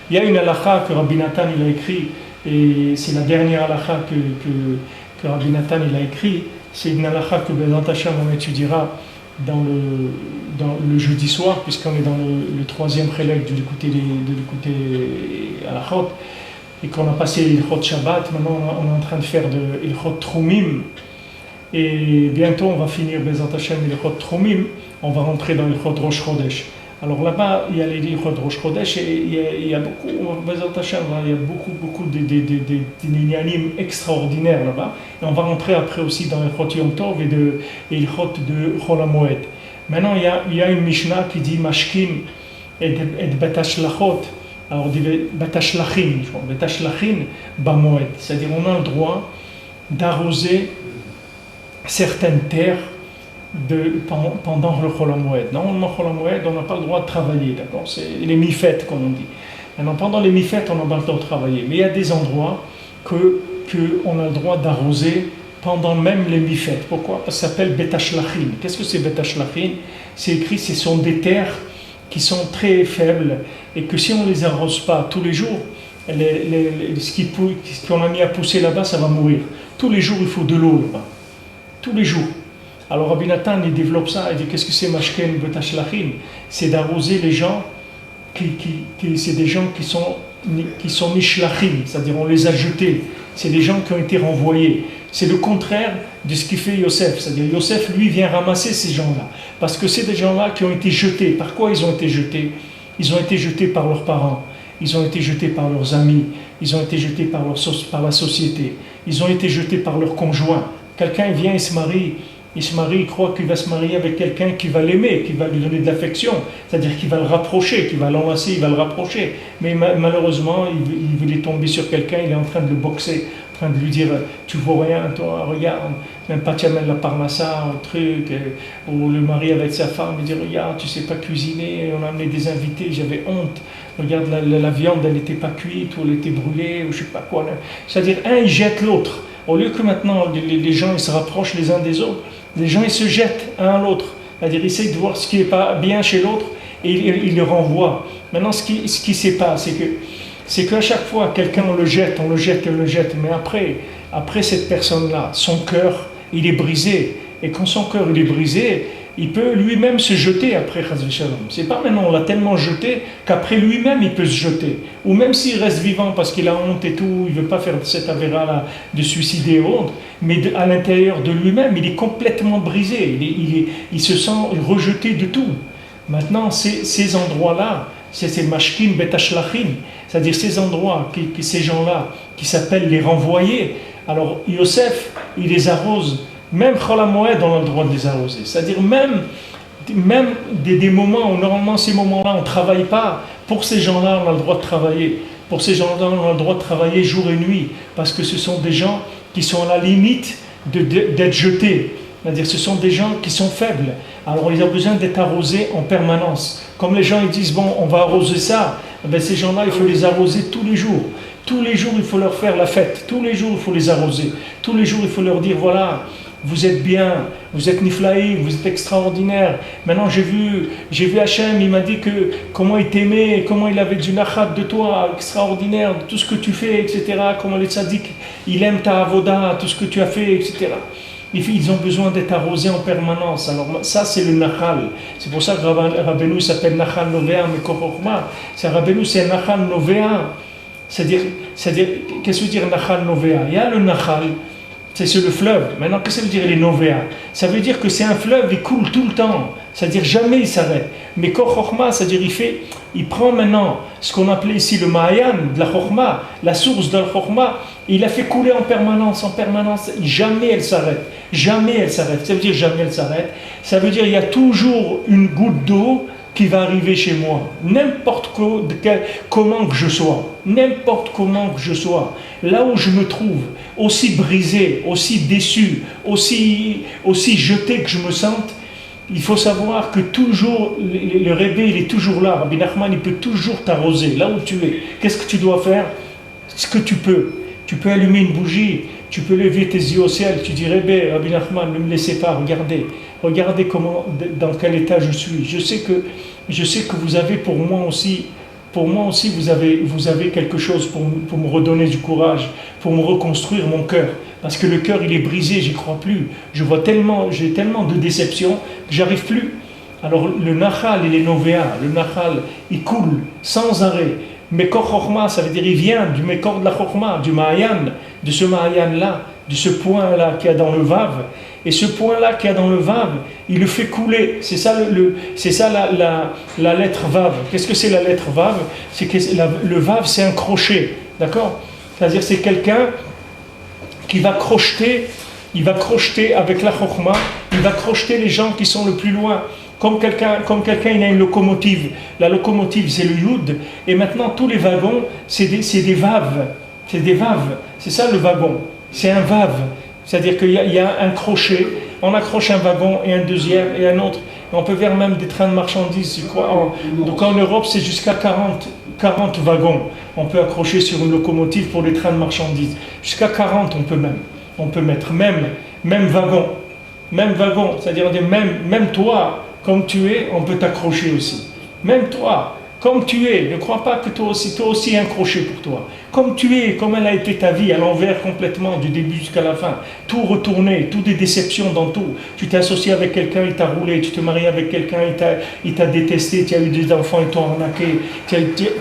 Il y a une halakha que Rabbi Nathan il a écrit, et c'est la dernière halakha que Rabbi Nathan il a écrit. C'est une halakha que Bezant Hashem on étudiera dans le jeudi soir, puisqu'on est dans le troisième prélègue de l'écouter halachot, et qu'on a passé l'ilchot Shabbat. Maintenant on est en train de faire de l'ilchot Trumim, et bientôt on va finir Bezant Hashem l'ilchot Trumim. On va rentrer dans l'ilchot Rosh Chodesh. Alors là-bas, il y a les Rosh Chodesh et il y a beaucoup, il y a beaucoup d'inyanim extraordinaires là-bas. Et on va rentrer après aussi dans les Chot Yom Tov et les Chot de Chol HaMoed. Maintenant, il y a une Mishnah qui dit Mashkin et Betashlachot. Alors on dit Betashlachin, Betashlachin Bamoed. C'est-à-dire on a le droit d'arroser certaines terres pendant le Chol HaMoed. Normalement, Chol HaMoed, on n'a pas le droit de travailler, d'accord? C'est les mi-fêtes, comme on dit. Maintenant, pendant les mi-fêtes, on n'a pas le droit de travailler. Mais il y a des endroits qu'on a le droit d'arroser pendant même les mi-fêtes. Pourquoi? Parce que ça s'appelle Betashlachin. Qu'est-ce que c'est Betashlachin? C'est écrit, ce sont des terres qui sont très faibles et que si on ne les arrose pas tous les jours, ce qu'on a mis à pousser là-bas, ça va mourir. Tous les jours, il faut de l'eau là-bas. Tous les jours. Alors Rabbi Nathan, il développe ça, il dit qu'est-ce que c'est Mashken Betashlachin? C'est d'arroser les gens, c'est des gens qui sont Nishlachim, c'est-à-dire on les a jetés. C'est des gens qui ont été renvoyés. C'est le contraire de ce qu'il fait Yosef. C'est-à-dire Yosef, lui, vient ramasser ces gens-là. Parce que c'est des gens-là qui ont été jetés. Par quoi ils ont été jetés? Ils ont été jetés par leurs parents. Ils ont été jetés par leurs amis. Ils ont été jetés par la société. Ils ont été jetés par leurs conjoints. Quelqu'un vient et se marie. Il se marie, il croit qu'il va se marier avec quelqu'un qui va l'aimer, qui va lui donner de l'affection, c'est-à-dire qu'il va le rapprocher, qu'il va l'enlacer, il va le rapprocher. Mais malheureusement, il est tombé sur quelqu'un, il est en train de le boxer, en train de lui dire tu vois rien, toi, regarde, même pas tu amènes la parnassa, un truc, ou le mari avec sa femme, il dit regarde, tu sais pas cuisiner, on a amené des invités, j'avais honte, regarde la viande, elle n'était pas cuite, ou elle était brûlée, ou je sais pas quoi. C'est-à-dire, un, il jette l'autre. Au lieu que maintenant les gens ils se rapprochent les uns des autres, les gens ils se jettent un à l'autre. C'est-à-dire ils essayent de voir ce qui n'est pas bien chez l'autre et ils le renvoient. Maintenant ce qui se passe, c'est qu'à chaque fois quelqu'un on le jette, mais après cette personne-là, son cœur il est brisé. Et quand son cœur il est brisé, il peut lui-même se jeter après Chas Shalom. C'est pas maintenant on l'a tellement jeté qu'après lui-même il peut se jeter. Ou même s'il reste vivant parce qu'il a honte et tout, il veut pas faire cette avéra-là de suicider ou honte, mais à l'intérieur de lui-même il est complètement brisé, il se sent rejeté de tout. Maintenant ces endroits-là, c'est Mashkin Betashlachin, c'est-à-dire ces endroits, ces gens-là qui s'appellent les renvoyés. Alors Yosef, il les arrose. Même Chol HaMoed, on a le droit de les arroser. C'est-à-dire même des moments où normalement ces moments-là on ne travaille pas, pour ces gens-là on a le droit de travailler. Pour ces gens-là on a le droit de travailler jour et nuit, parce que ce sont des gens qui sont à la limite d'être jetés. C'est-à-dire ce sont des gens qui sont faibles. Alors ils ont besoin d'être arrosés en permanence. Comme les gens ils disent bon on va arroser ça, ben, ces gens-là il faut les arroser tous les jours. Tous les jours il faut leur faire la fête. Tous les jours il faut les arroser. Tous les jours il faut leur dire voilà, vous êtes bien, vous êtes niflaïm, vous êtes extraordinaire. Maintenant j'ai vu Hachem, il m'a dit que comment il t'aimait, comment il avait du nachat de toi, extraordinaire, de tout ce que tu fais, etc. Comment les tzaddik, il aime ta avoda, tout ce que tu as fait, etc. Ils ont besoin d'être arrosés en permanence. Alors ça c'est le nachal. C'est pour ça que Rabbeinu s'appelle Nachal Novea Mekochokma. Rabbeinu c'est un Nachal Novea. C'est-à-dire, qu'est-ce que veut dire Nachal Novea? Il y a le Nachal. C'est sur le fleuve. Maintenant, qu'est-ce que ça veut dire les Novea? Ça veut dire que c'est un fleuve, il coule tout le temps. C'est-à-dire jamais il s'arrête. Mais Kor Chochma, c'est-à-dire il prend maintenant ce qu'on appelait ici le Ma'ayan de la Chochma, la source de la Chochma, il la fait couler en permanence. Jamais elle s'arrête. Jamais elle s'arrête. Ça veut dire jamais elle s'arrête. Ça veut dire il y a toujours une goutte d'eau qui va arriver chez moi, comment que je sois, n'importe comment que je sois, là où je me trouve, aussi brisé, aussi déçu, aussi jeté que je me sente, il faut savoir que toujours, le Rebbe, il est toujours là, Rabbi Nachman, il peut toujours t'arroser, là où tu es. Qu'est-ce que tu dois faire? Ce que tu peux. Tu peux allumer une bougie, tu peux lever tes yeux au ciel, tu dis Rebbe, Rabbi Nachman, ne me laissez pas, regardez dans quel état je suis. Je sais que vous avez pour moi aussi vous avez quelque chose pour me redonner du courage, pour me reconstruire mon cœur. Parce que le cœur il est brisé, j'y crois plus. J'ai tellement de déception que j'arrive plus. Alors le Nachal et les Novea, le Nachal il coule sans arrêt. Mekor Chochma, ça veut dire il vient du Mekor de la Chochma, du Ma'ayan, de ce Ma'ayan là de ce point-là qu'il y a dans le Vav. Et ce point-là qu'il y a dans le Vav, il le fait couler. C'est ça, c'est ça la lettre Vav. Qu'est-ce que c'est la lettre Vav? C'est que le Vav, c'est un crochet. D'accord? C'est-à-dire c'est quelqu'un qui va crocheter, il va crocheter avec la Chokhmah, il va crocheter les gens qui sont le plus loin. Comme quelqu'un il a une locomotive. La locomotive, c'est le Yud. Et maintenant, tous les wagons, c'est des Vav. C'est des Vav. C'est ça le wagon. C'est un Vav. C'est-à-dire qu'il y a un crochet. On accroche un wagon et un deuxième et un autre. Et on peut faire même des trains de marchandises. Je crois. Donc en Europe, c'est jusqu'à 40 wagons. On peut accrocher sur une locomotive pour les trains de marchandises. Jusqu'à 40, on peut mettre. Même wagon. Même wagon. C'est-à-dire même toi, comme tu es, on peut t'accrocher aussi. Même toi, comme tu es, ne crois pas que toi aussi un crochet pour toi. Comme tu es, comme elle a été ta vie, à l'envers complètement, du début jusqu'à la fin. Tout retourné, toutes des déceptions dans tout. Tu t'es associé avec quelqu'un, il t'a roulé. Tu te maries avec quelqu'un, il t'a détesté. Tu as eu des enfants, ils t'ont arnaqué.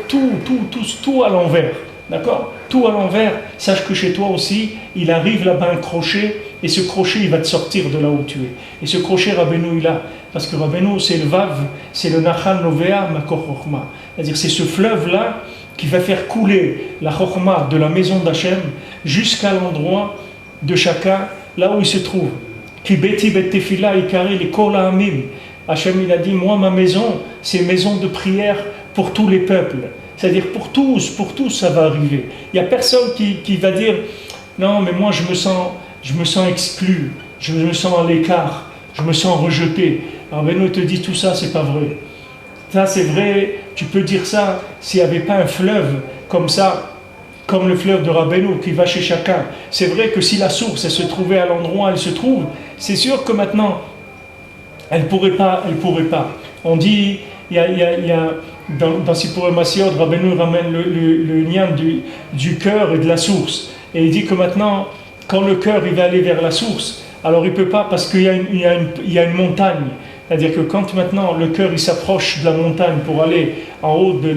Tout à l'envers. D'accord? Tout à l'envers. Sache que chez toi aussi, il arrive là-bas un crochet. Et ce crochet, il va te sortir de là où tu es. Et ce crochet, Rabbeinu, il a. Parce que Rabbeinu, c'est le Vav, c'est le Nachal Novea Makor Chokhmah. C'est-à-dire, c'est ce fleuve-là qui va faire couler la Chokhmah de la maison d'Hachem jusqu'à l'endroit de chacun, là où il se trouve. Ki beti bet tefila ikari li kol ha'amim. Hachem, il a dit, moi, ma maison, c'est une maison de prière pour tous les peuples. C'est-à-dire, pour tous, ça va arriver. Il n'y a personne qui va dire, non, mais moi, je me sens exclu, je me sens à l'écart, je me sens rejeté. Alors Benoît te dit tout ça, c'est pas vrai. Ça c'est vrai, tu peux dire ça s'il n'y avait pas un fleuve comme ça, comme le fleuve de Rabbeinu qui va chez chacun. C'est vrai que si la source elle se trouvait à l'endroit où elle se trouve, c'est sûr que maintenant elle pourrait pas. On dit, il y a dans Sipur el-Masiot, Rabbeinu ramène le lien du cœur et de la source. Et il dit que maintenant, quand le cœur il va aller vers la source, alors il ne peut pas parce qu'il y a une montagne. C'est-à-dire que quand maintenant le cœur il s'approche de la montagne pour aller en haut de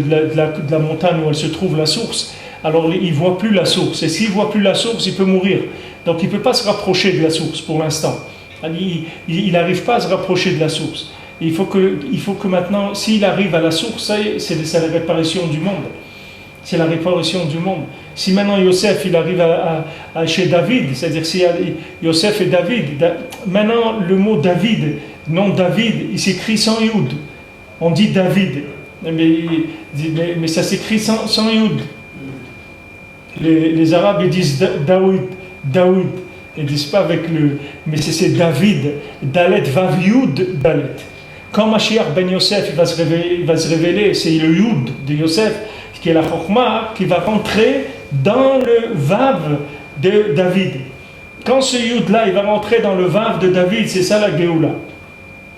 la montagne où elle se trouve la source, alors il ne voit plus la source. Et s'il ne voit plus la source, il peut mourir. Donc il ne peut pas se rapprocher de la source pour l'instant. Il n'arrive pas à se rapprocher de la source. Il faut que maintenant, s'il arrive à la source, ça y est, c'est la réparation du monde. C'est la réparation du monde. Si maintenant Yosef il arrive chez David, c'est-à-dire si Yosef et David, maintenant le mot David, non David, il s'écrit sans Yud. On dit David, mais ça s'écrit sans Yud. Les Arabes ils disent Daoud, ils disent pas avec mais c'est David, Dalet Vav Yud Dalet. Quand Mashiach ben Yosef il va se révéler, c'est le Yud de Yosef, qui est la Chokhmah, qui va rentrer dans le Vav de David. Quand ce Yud-là, il va rentrer dans le Vav de David, c'est ça la Géoula.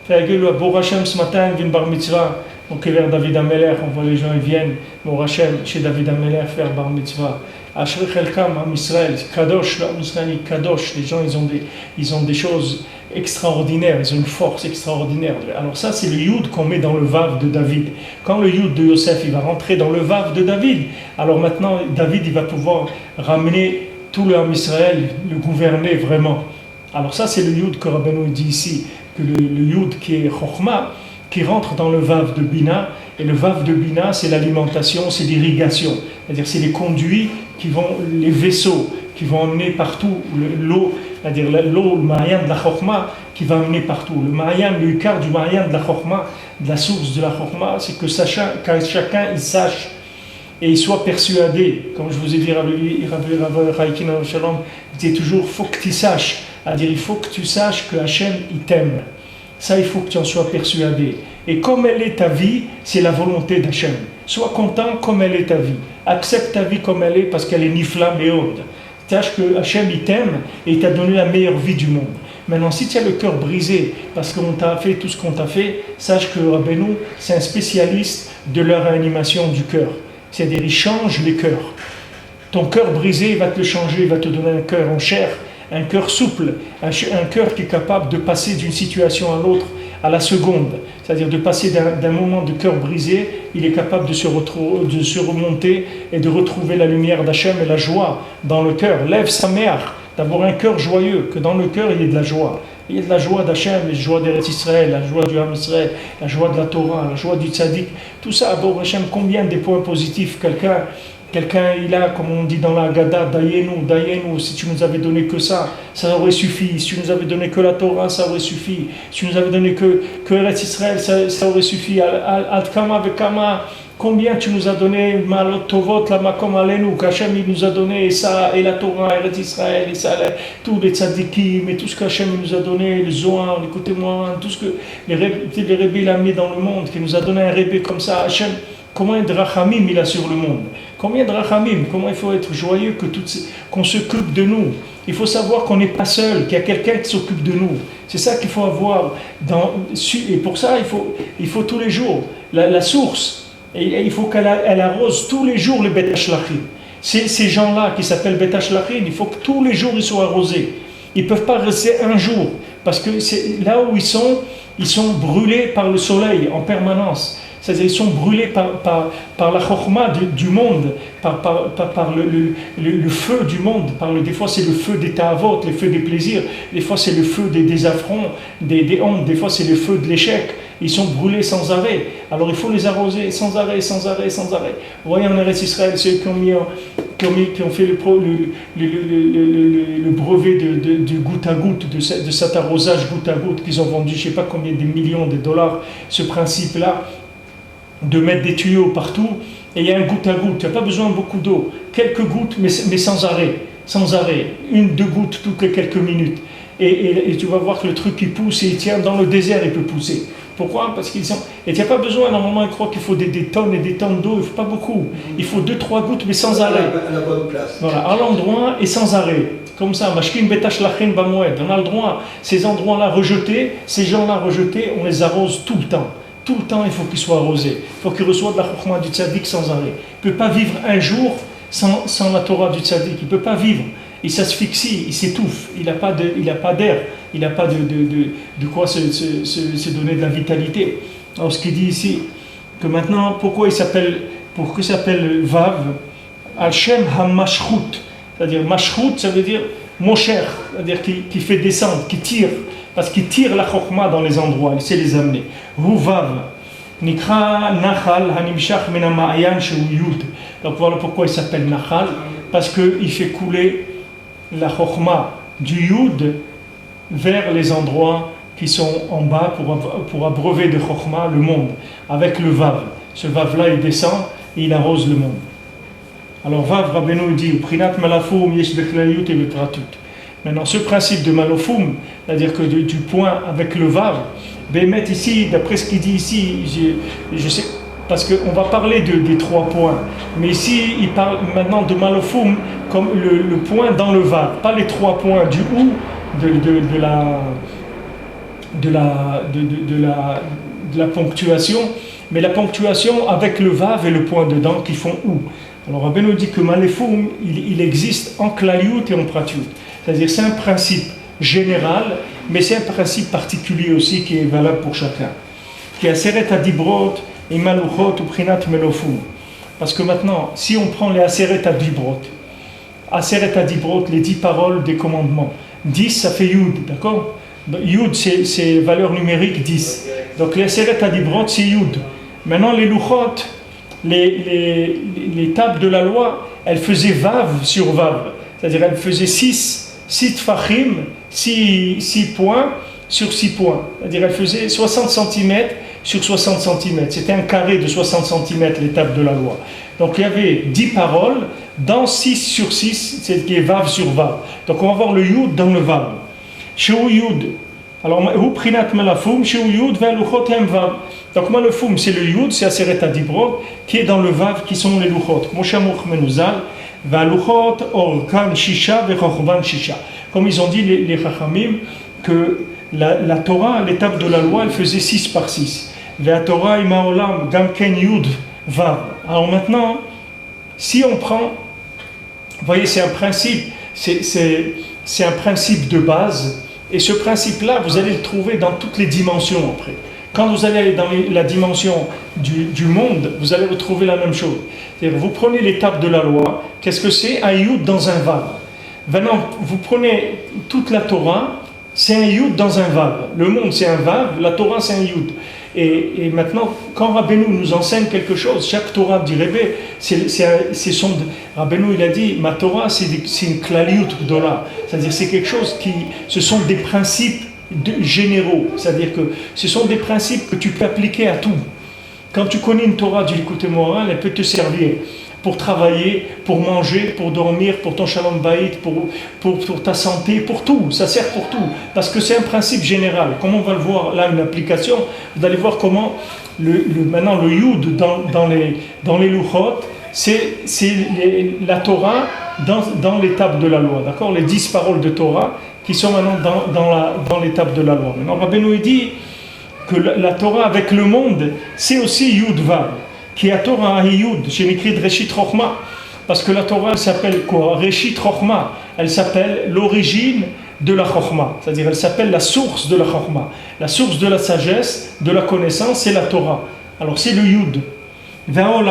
C'est la Géoula. Bor Hashem, ce matin, il vient bar mitzvah. Donc, vers David Ameler, on voit les gens, ils viennent, Bor Hashem, chez David Ameler, faire bar mitzvah. Ashrei Chelkam, Am Israël, Kadosh, l'Am Israël, Kadosh. Les gens, ils ont des choses extraordinaires, ils ont une force extraordinaire. Alors ça, c'est le Yud qu'on met dans le Vav de David. Quand le Yud de Yosef, il va rentrer dans le Vav de David, alors maintenant, David, il va pouvoir ramener tout le Ham Israël, le gouverner vraiment. Alors ça, c'est le Yud que Rabbeinu dit ici, que le Yud qui est Chokhmah, qui rentre dans le Vav de Bina, et le Vav de Bina, c'est l'alimentation, c'est l'irrigation. C'est-à-dire, c'est les conduits les vaisseaux qui vont emmener partout l'eau, c'est-à-dire l'eau, le Ma'ayan de la Chokhmah, qui va emmener partout. Le Ma'ayan, le quart du Ma'ayan de la Chokhmah, de la source de la Chokhmah, c'est que chacun il sache et il soit persuadé. Comme je vous ai dit, Rabbi Raikin Shalom disait toujours, il faut que tu saches, c'est-à-dire il faut que tu saches que Hachem il t'aime. Ça, il faut que tu en sois persuadé. Et comme elle est ta vie, c'est la volonté d'Hachem. Sois content comme elle est ta vie. Accepte ta vie comme elle est parce qu'elle est nifla meod. Sache que Hachem il t'aime et il t'a donné la meilleure vie du monde. Maintenant, si tu as le cœur brisé parce qu'on t'a fait tout ce qu'on t'a fait, sache que Rabbeinu, c'est un spécialiste de la réanimation du cœur. C'est-à-dire, il change les cœurs. Ton cœur brisé, il va te le changer, il va te donner un cœur en chair, un cœur souple, un cœur qui est capable de passer d'une situation à l'autre à la seconde. C'est-à-dire de passer d'un moment de cœur brisé, il est capable de se remonter et de retrouver la lumière d'Hachem et la joie dans le cœur. Lève sa mère, d'avoir un cœur joyeux, que dans le cœur il y ait de la joie. Il y a de la joie d'Hachem, la joie d'Eretz Israël, la joie du Ham Israël, la joie de la Torah, la joie du Tzaddik. Tout ça, Baruch Hashem, combien des points positifs quelqu'un il a, comme on dit dans la Haggadah, Dayenu, si tu nous avais donné que ça aurait suffi. Si tu nous avais donné que la Torah, ça aurait suffi. Si tu nous avais donné que Eretz Israël, ça aurait suffi. Al-Kama Vekama, combien tu nous as donné Malot Tovot, la Makom Alenu, qu'Hachem il nous a donné, et ça, et la Torah, Eretz Israël, et ça, tous les tzadikim, et tout ce qu'Hachem nous a donné, le Zohar, les côtés moines, tout ce que les Rebbe il a mis dans le monde, qui nous a donné un Rebbe comme ça, Hachem. Combien de rachamim il a sur le monde? Combien de rachamim? Comment il faut être joyeux qu'on s'occupe de nous? Il faut savoir qu'on n'est pas seul, qu'il y a quelqu'un qui s'occupe de nous. C'est ça qu'il faut avoir. Et pour ça, il faut tous les jours la source. Et il faut qu'elle arrose tous les jours le Bet Hashlachim. Ces gens-là qui s'appellent Bet Hashlachim, il faut que tous les jours ils soient arrosés. Ils ne peuvent pas rester un jour. Parce que là où ils sont brûlés par le soleil en permanence. C'est-à-dire qu'ils sont brûlés par la chokhmah du monde, par le feu du monde. Des fois c'est le feu des ta'avot, le feu des plaisirs, des fois c'est le feu des affronts, des hontes, des fois c'est le feu de l'échec. Ils sont brûlés sans arrêt. Alors il faut les arroser sans arrêt. Vous voyez en Eretz Israël, ceux qui ont fait le brevet du goutte à goutte, de cet arrosage goutte à goutte, qu'ils ont vendu je ne sais pas combien de millions de dollars, ce principe-là, de mettre des tuyaux partout, et il y a un goutte à goutte, il n'y a pas besoin de beaucoup d'eau, quelques gouttes, mais sans arrêt, 1-2 gouttes toutes les quelques minutes, et tu vas voir que le truc il pousse, et il tient dans le désert, il peut pousser. Pourquoi? Parce et il n'y a pas besoin, normalement ils croient qu'il faut des tonnes et des tonnes d'eau, il ne faut pas beaucoup, il faut 2-3 gouttes, mais sans arrêt. À la bonne place. Voilà, à l'endroit et sans arrêt. Comme ça, Mashkin Betash Lachin Bamoued, on a le droit, ces endroits-là rejetés, ces gens-là rejetés, on les arrose tout le temps. Tout le temps, il faut qu'ils soient arrosés. Il faut qu'ils reçoivent de la chokhmah du tzaddik sans arrêt. Il ne peut pas vivre un jour sans la Torah du tzaddik. Il ne peut pas vivre. Il s'asphyxie, il s'étouffe. Il n'a pas d'air. Il n'a pas de quoi se donner de la vitalité. Alors, ce qu'il dit ici, que maintenant, pourquoi il s'appelle Vav? Al-Shem ha-Mashrut. C'est-à-dire, Mashrut, ça veut dire Mosher. C'est-à-dire qui fait descendre, qui tire. Parce qu'il tire la chokhmah dans les endroits, il sait les amener. Huvav, Nikra Nachal Hanimshach Mena Ma'ayan Shu Yud. Donc voilà pourquoi il s'appelle Nachal, parce qu'il fait couler la chokhmah du Yud vers les endroits qui sont en bas pour abreuver de chokhmah le monde, avec le Vav. Ce Vav-là, il descend et il arrose le monde. Alors Vav, Rabbeinu dit, Prinat Malafum Yesh Beklayut et Betratut. Maintenant, ce principe de malofum, c'est-à-dire que du point avec le vav, Bémet ici, d'après ce qu'il dit ici, je sais, parce qu'on va parler des 3 points, mais ici, il parle maintenant de malofum comme le point dans le vav, pas les 3 points du ou de la ponctuation, mais la ponctuation avec le vav et le point dedans qui font ou. Alors, Rabbi nous dit que malofum, il existe en klaliout et en pratiout. C'est-à-dire c'est un principe général, mais c'est un principe particulier aussi qui est valable pour chacun. Qui est Aseret Adibrot et Maluchot ou Prinat Melofum. Parce que maintenant, si on prend les Aseret Adibrot, les 10 paroles des commandements, 10 ça fait Yud, d'accord? Yud c'est valeur numérique 10. Donc les Aseret Adibrot c'est Yud. Maintenant les Luchot, les tables de la loi, elles faisaient Vav sur Vav. C'est-à-dire elles faisaient 6 tfachim, 6 points sur 6 points. C'est-à-dire elle faisait 60 cm sur 60 cm. C'était un carré de 60 cm, l'étape de la loi. Donc il y avait 10 paroles dans 6 sur 6, c'est qui est Vav sur Vav. Donc on va voir le Yud dans le Vav. Sheu Yud. Alors, Hu Prinat Malafum, Sheu Yud, Ve'aluchot Hem Vav. Donc Malafum, c'est le Yud, c'est Aseret Adibrot, qui est dans le Vav, qui sont les Luchot. Moshamuch Menuzal. Valuchot orkan shisha vechochvan shisha. Comme ils ont dit les Chachamim, que la Torah, l'étape de la loi, elle faisait 6 par 6. La Torah imaolam gamken yud vav. Alors maintenant, si on prend, vous voyez, c'est un principe, c'est un principe de base, et ce principe-là, vous allez le trouver dans toutes les dimensions après. Quand vous allez aller dans la dimension du monde, vous allez retrouver la même chose. C'est-à-dire, vous prenez l'étape de la loi, qu'est-ce que c'est? Un yud dans un vav. Maintenant, vous prenez toute la Torah, c'est un yud dans un vav. Le monde c'est un vav, la Torah c'est un yud. Et maintenant, quand Rabbeinu nous enseigne quelque chose, chaque Torah du Rebbe, Rabbeinu il a dit, ma Torah c'est une klaliyut gdola, c'est-à-dire c'est quelque chose ce sont des principes généraux, c'est-à-dire que ce sont des principes que tu peux appliquer à tout. Quand tu connais une Torah du Likutei Moharan, elle peut te servir pour travailler, pour manger, pour dormir, pour ton shalom bayit, pour ta santé, pour tout, ça sert pour tout, parce que c'est un principe général. Comme on va le voir là, une application, vous allez voir comment maintenant le yud dans les luchot, c'est la Torah dans l'étape de la loi, d'accord? Les 10 paroles de Torah qui sont maintenant dans l'étape de la loi. Maintenant, Rabbeinu dit que la Torah avec le monde, c'est aussi yud vav. Qui est Torah Yud, j'ai écrit de Reshit Chochma, parce que la Torah elle s'appelle quoi? Reshit Chochma, elle s'appelle l'origine de la Chochma, c'est-à-dire elle s'appelle la source de la Chochma, la source de la sagesse, de la connaissance, c'est la Torah. Alors c'est le Yud. Maintenant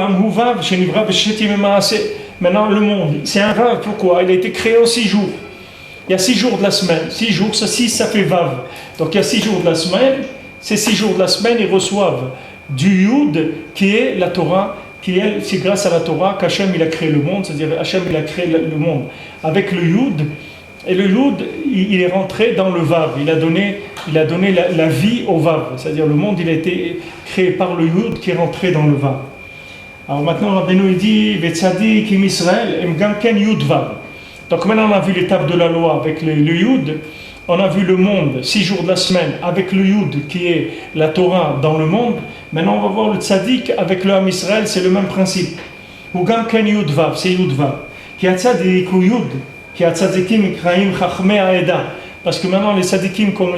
le monde, c'est un vav, pourquoi? Il a été créé en 6 jours. Il y a 6 jours de la semaine, 6 jours, ça fait vav. Donc il y a 6 jours de la semaine, ces 6 jours de la semaine, ils reçoivent du Yud qui est la Torah, c'est grâce à la Torah qu'Hachem il a créé le monde, c'est-à-dire Hachem il a créé le monde avec le Yud, et le Yud il est rentré dans le Vav, il a donné la vie au Vav, c'est-à-dire le monde il a été créé par le Yud qui est rentré dans le Vav. Alors maintenant Rabbeinu il dit Vetzadik im Israël em gamken Yud Vav. Donc maintenant on a vu l'étape de la loi avec le Yud. On a vu le monde, 6 jours de la semaine, avec le Yud qui est la Torah dans le monde. Maintenant, on va voir le Tzadik avec le Ham Israël, c'est le même principe. Ugam ken Yud Vav, c'est Yud Vav. Ki a Tzadik ou Yud, ki a Tzadikim ikraim chachmei haeda. Parce que maintenant, les Tzadikim, comme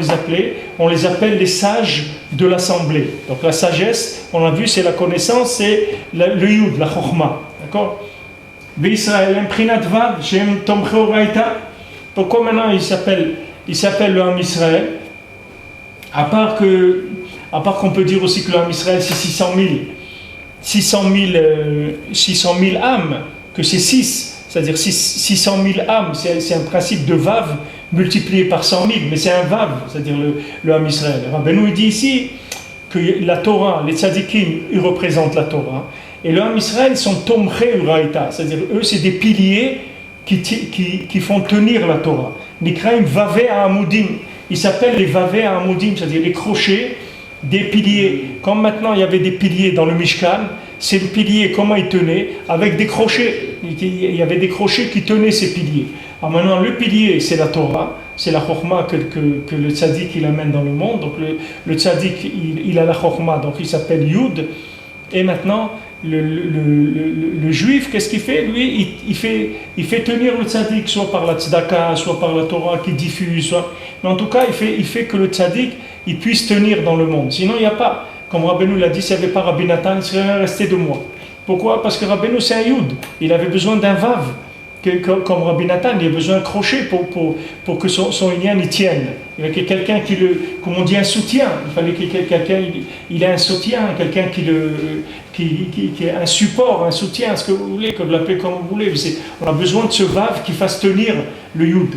on les appelle les sages de l'assemblée. Donc la sagesse, on a vu, c'est la connaissance, c'est le Yud, la Chochma. D'accord? Israël, imprinat Vav, shem tomche oraita. Pourquoi maintenant il s'appelle le Ham Israël, à part qu'on peut dire aussi que le Ham Israël c'est 600 000 âmes, que c'est 6, c'est-à-dire 600 000 âmes, c'est un principe de Vav multiplié par 100 000, mais c'est un Vav, c'est-à-dire le Ham Israël. Rabbeinu dit ici que la Torah, les tzadikim, ils représentent la Torah, et le Ham Israël sont tomchei uraita, c'est-à-dire eux c'est des piliers qui font tenir la Torah. Nikraim Vaveh Amudim, ils s'appellent les Vaveh Amudim, c'est-à-dire les crochets des piliers. Comme maintenant il y avait des piliers dans le Mishkan, ces piliers, comment ils tenaient? Avec des crochets. Il y avait des crochets qui tenaient ces piliers. Alors maintenant le pilier c'est la Torah, c'est la Chochma que le Tzadik il amène dans le monde. Donc le Tzadik il a la Chochma, donc il s'appelle Yud. Et maintenant le juif, qu'est-ce qu'il fait? Lui, il fait tenir le tzaddik, soit par la tzedaka, soit par la Torah qui diffuse, mais en tout cas, il fait que le tzaddik, il puisse tenir dans le monde. Sinon, il n'y a pas. Comme Rabbeinu l'a dit, s'il n'y avait pas Rabbi Nathan, il serait resté de moi. Pourquoi? Parce que Rabbeinu, c'est un yud. Il avait besoin d'un vav. Comme Rabbi Nathan, il a besoin d'un crochet pour que son inyan y tienne. Il y a quelqu'un comme on dit, un soutien. Il fallait que quelqu'un il ait un soutien, quelqu'un qui ait un support, un soutien, ce que vous voulez, que vous l'appelez comme vous voulez. On a besoin de ce vav qui fasse tenir le yud.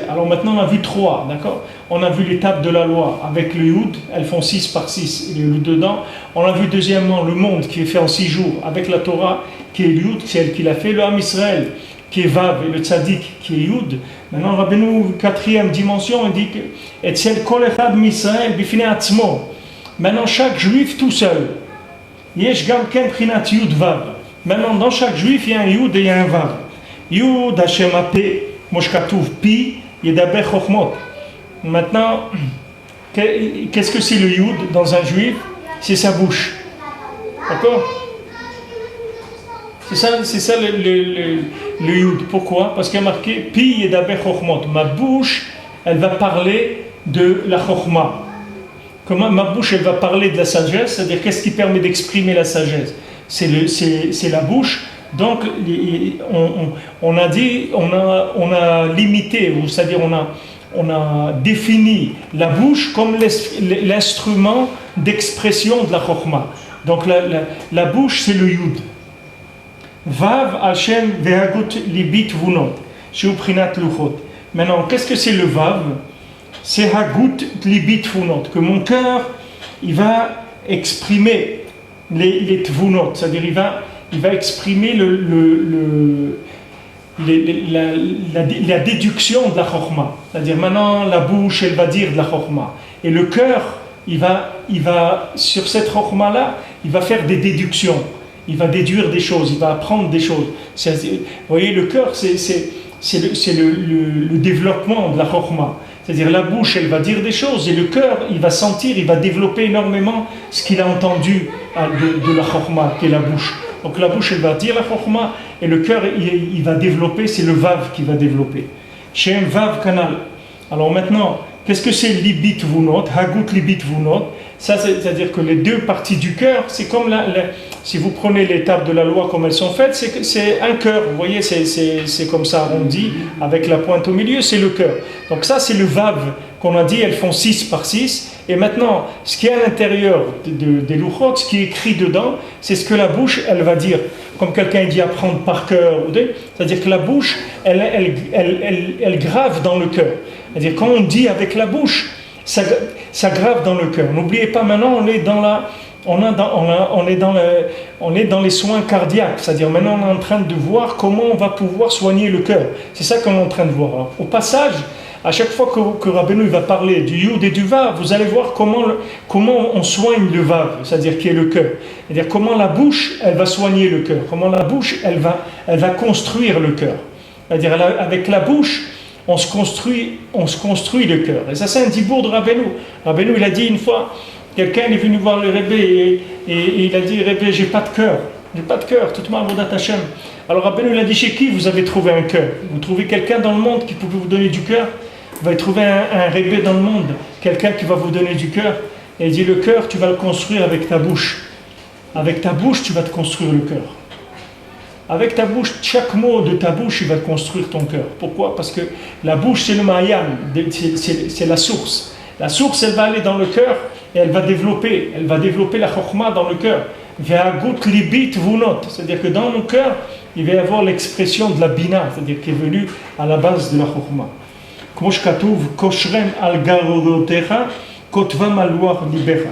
Alors maintenant on a vu 3, d'accord? On a vu l'étape de la loi avec le yud, elles font 6 par 6, il y a le yud dedans. On a vu deuxièmement le monde qui est fait en 6 jours avec la Torah qui est yud, c'est elle qui l'a fait, le Ham Israël qui est vav et le tzadik qui est yud. Maintenant Rabbeinu, 4e dimension, il dit que et celle kol echad misraël bifnei atzmo. Maintenant chaque juif tout seul, yesh gam ken prinat yud vav. Maintenant dans chaque juif il y a un yud et il y a un vav. Yud Hashem apé Moshkatouv pi yedaber chochmot. Maintenant, qu'est-ce que c'est le yud dans un juif? C'est sa bouche. D'accord? C'est ça le yud. Pourquoi? Parce qu'il y a marqué pi yedaber chochmot. Ma bouche, elle va parler de la chochma. Comment ma bouche, elle va parler de la sagesse? C'est-à-dire, qu'est-ce qui permet d'exprimer la sagesse? C'est la bouche. Donc, on a limité, c'est-à-dire on a défini la bouche comme l'instrument d'expression de la chokhma. Donc, la bouche, c'est le yud. Vav Hashem vehagut libit vunot. Sheuprinat luchot. Maintenant, qu'est-ce que c'est le Vav? C'est hagut libit vunot. Que mon cœur, il va exprimer les tvunot. C'est-à-dire, il va exprimer la déduction de la chokma. C'est-à-dire, maintenant, la bouche, elle va dire de la chokma. Et le cœur, il va sur cette chokma-là, il va faire des déductions. Il va déduire des choses, il va apprendre des choses. Vous voyez, le cœur, c'est le développement de la chokma. C'est-à-dire la bouche, elle va dire des choses, et le cœur, il va sentir, il va développer énormément ce qu'il a entendu de la chokma, qui est la bouche. Donc la bouche, elle va dire la chokma, et le cœur, il va développer, c'est le vav qui va développer. Shem vav kanal. Alors maintenant, qu'est-ce que c'est libit vunot, hagut libit vunot? Ça, c'est-à-dire que les deux parties du cœur, c'est comme si vous prenez les tables de la loi comme elles sont faites, c'est un cœur, vous voyez, c'est comme ça arrondi, avec la pointe au milieu, c'est le cœur. Donc ça, c'est le vav qu'on a dit, elles font 6 par 6. Et maintenant, ce qui est à l'intérieur des louchot, ce qui est écrit dedans, c'est ce que la bouche, elle va dire. Comme quelqu'un dit apprendre par cœur, c'est-à-dire que la bouche, elle grave dans le cœur. C'est-à-dire quand on dit avec la bouche, ça grave dans le cœur. N'oubliez pas, maintenant on est dans les soins cardiaques, c'est-à-dire maintenant on est en train de voir comment on va pouvoir soigner le cœur. C'est ça qu'on est en train de voir. Alors, au passage, à chaque fois que Rabbeinu va parler du Yud et du Vav, vous allez voir comment on soigne le Vav, c'est-à-dire qui est le cœur. C'est-à-dire comment la bouche, elle va soigner le cœur, comment la bouche, elle va construire le cœur. C'est-à-dire avec la bouche, on se construit le cœur. Et ça, c'est un dibour de Rabbeinu. Rabbeinu, il a dit une fois, quelqu'un est venu voir le Rebbe et il a dit, Rebbe, j'ai pas de cœur, toute ma avodat Hashem. Alors Rabbeinu, il a dit, chez qui vous avez trouvé un cœur? Vous trouvez quelqu'un dans le monde qui peut vous donner du cœur? Vous allez trouver un Rebbe dans le monde, quelqu'un qui va vous donner du cœur. Et il dit, le cœur, tu vas le construire avec ta bouche. Avec ta bouche, tu vas te construire le cœur. Avec ta bouche, chaque mot de ta bouche, il va construire ton cœur. Pourquoi? Parce que la bouche, c'est le ma'yan, c'est la source. La source, elle va aller dans le cœur et elle va développer la chokma dans le cœur. Ve'agut libit vunot, c'est-à-dire que dans mon cœur, il va y avoir l'expression de la bina, c'est-à-dire qui est venue à la base de la chokma. Kmosh katuv koshrem al garodotecha kotvam al luach libecha.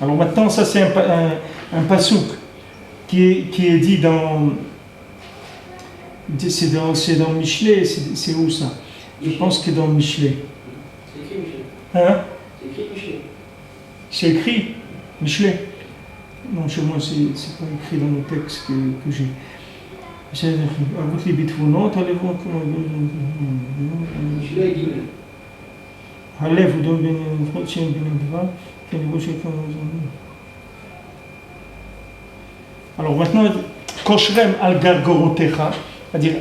Alors maintenant, ça c'est un pasouk qui est dit dans... C'est dans Michelet, c'est où ça? Je pense que dans Michelet. C'est écrit Michelet. Hein? C'est écrit Michelet. C'est écrit Michelet. Non, chez moi, c'est pas écrit dans le texte que j'ai. C'est avec les bitvonot, allez-vous encore. Michelet et Guimel. Allez, vous donnez une fois, tiens, bien devant. Alors maintenant, Koshrem al gargorotecha. C'est-à-dire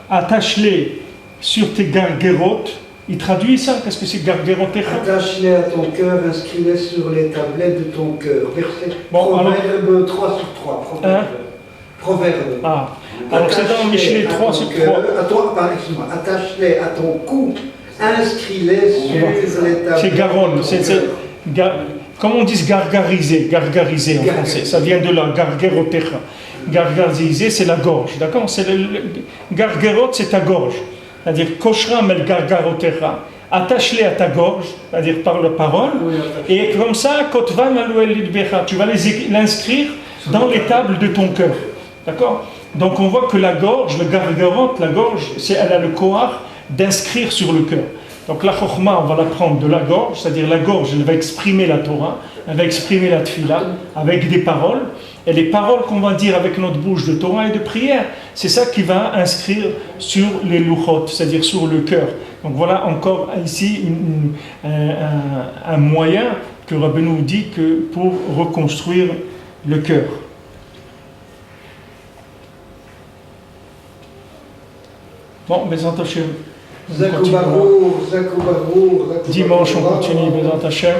attache-les sur tes gargerotes. Il traduit ça, qu'est-ce que c'est gargerotecha? Attache-les à ton cœur, inscris-les sur les tablettes de ton cœur. Verset Proverbe 3 sur 3. Proverbe. Ah, alors c'est dans Michelet 3 sur 3. Excuse-moi, attache-les à ton cou, inscris-les sur les tablettes. C'est Garonne, comment on dit gargariser en français, ça vient de là, gargerotecha. Gargariser, c'est la gorge, d'accord? Gargerot, c'est ta gorge. C'est-à-dire, koshram el gargarotecha, attache-les à ta gorge, c'est-à-dire par la parole, et comme ça, kotvam aluel lidbecha, tu vas l'inscrire dans les tables de ton cœur, d'accord? Donc on voit que la gorge, le gargerot, la gorge, elle a le koar d'inscrire sur le cœur. Donc la chokhma, on va la prendre de la gorge, c'est-à-dire la gorge, elle va exprimer la Torah, elle va exprimer la tfila avec des paroles. Et les paroles qu'on va dire avec notre bouche de Torah et de prière, c'est ça qui va inscrire sur les louchot, c'est-à-dire sur le cœur. Donc voilà encore ici un moyen que Rabbeinu dit que pour reconstruire le cœur. Bon, Bezat Hashem. Zakoubarour. Dimanche, on continue, Bezat Hashem.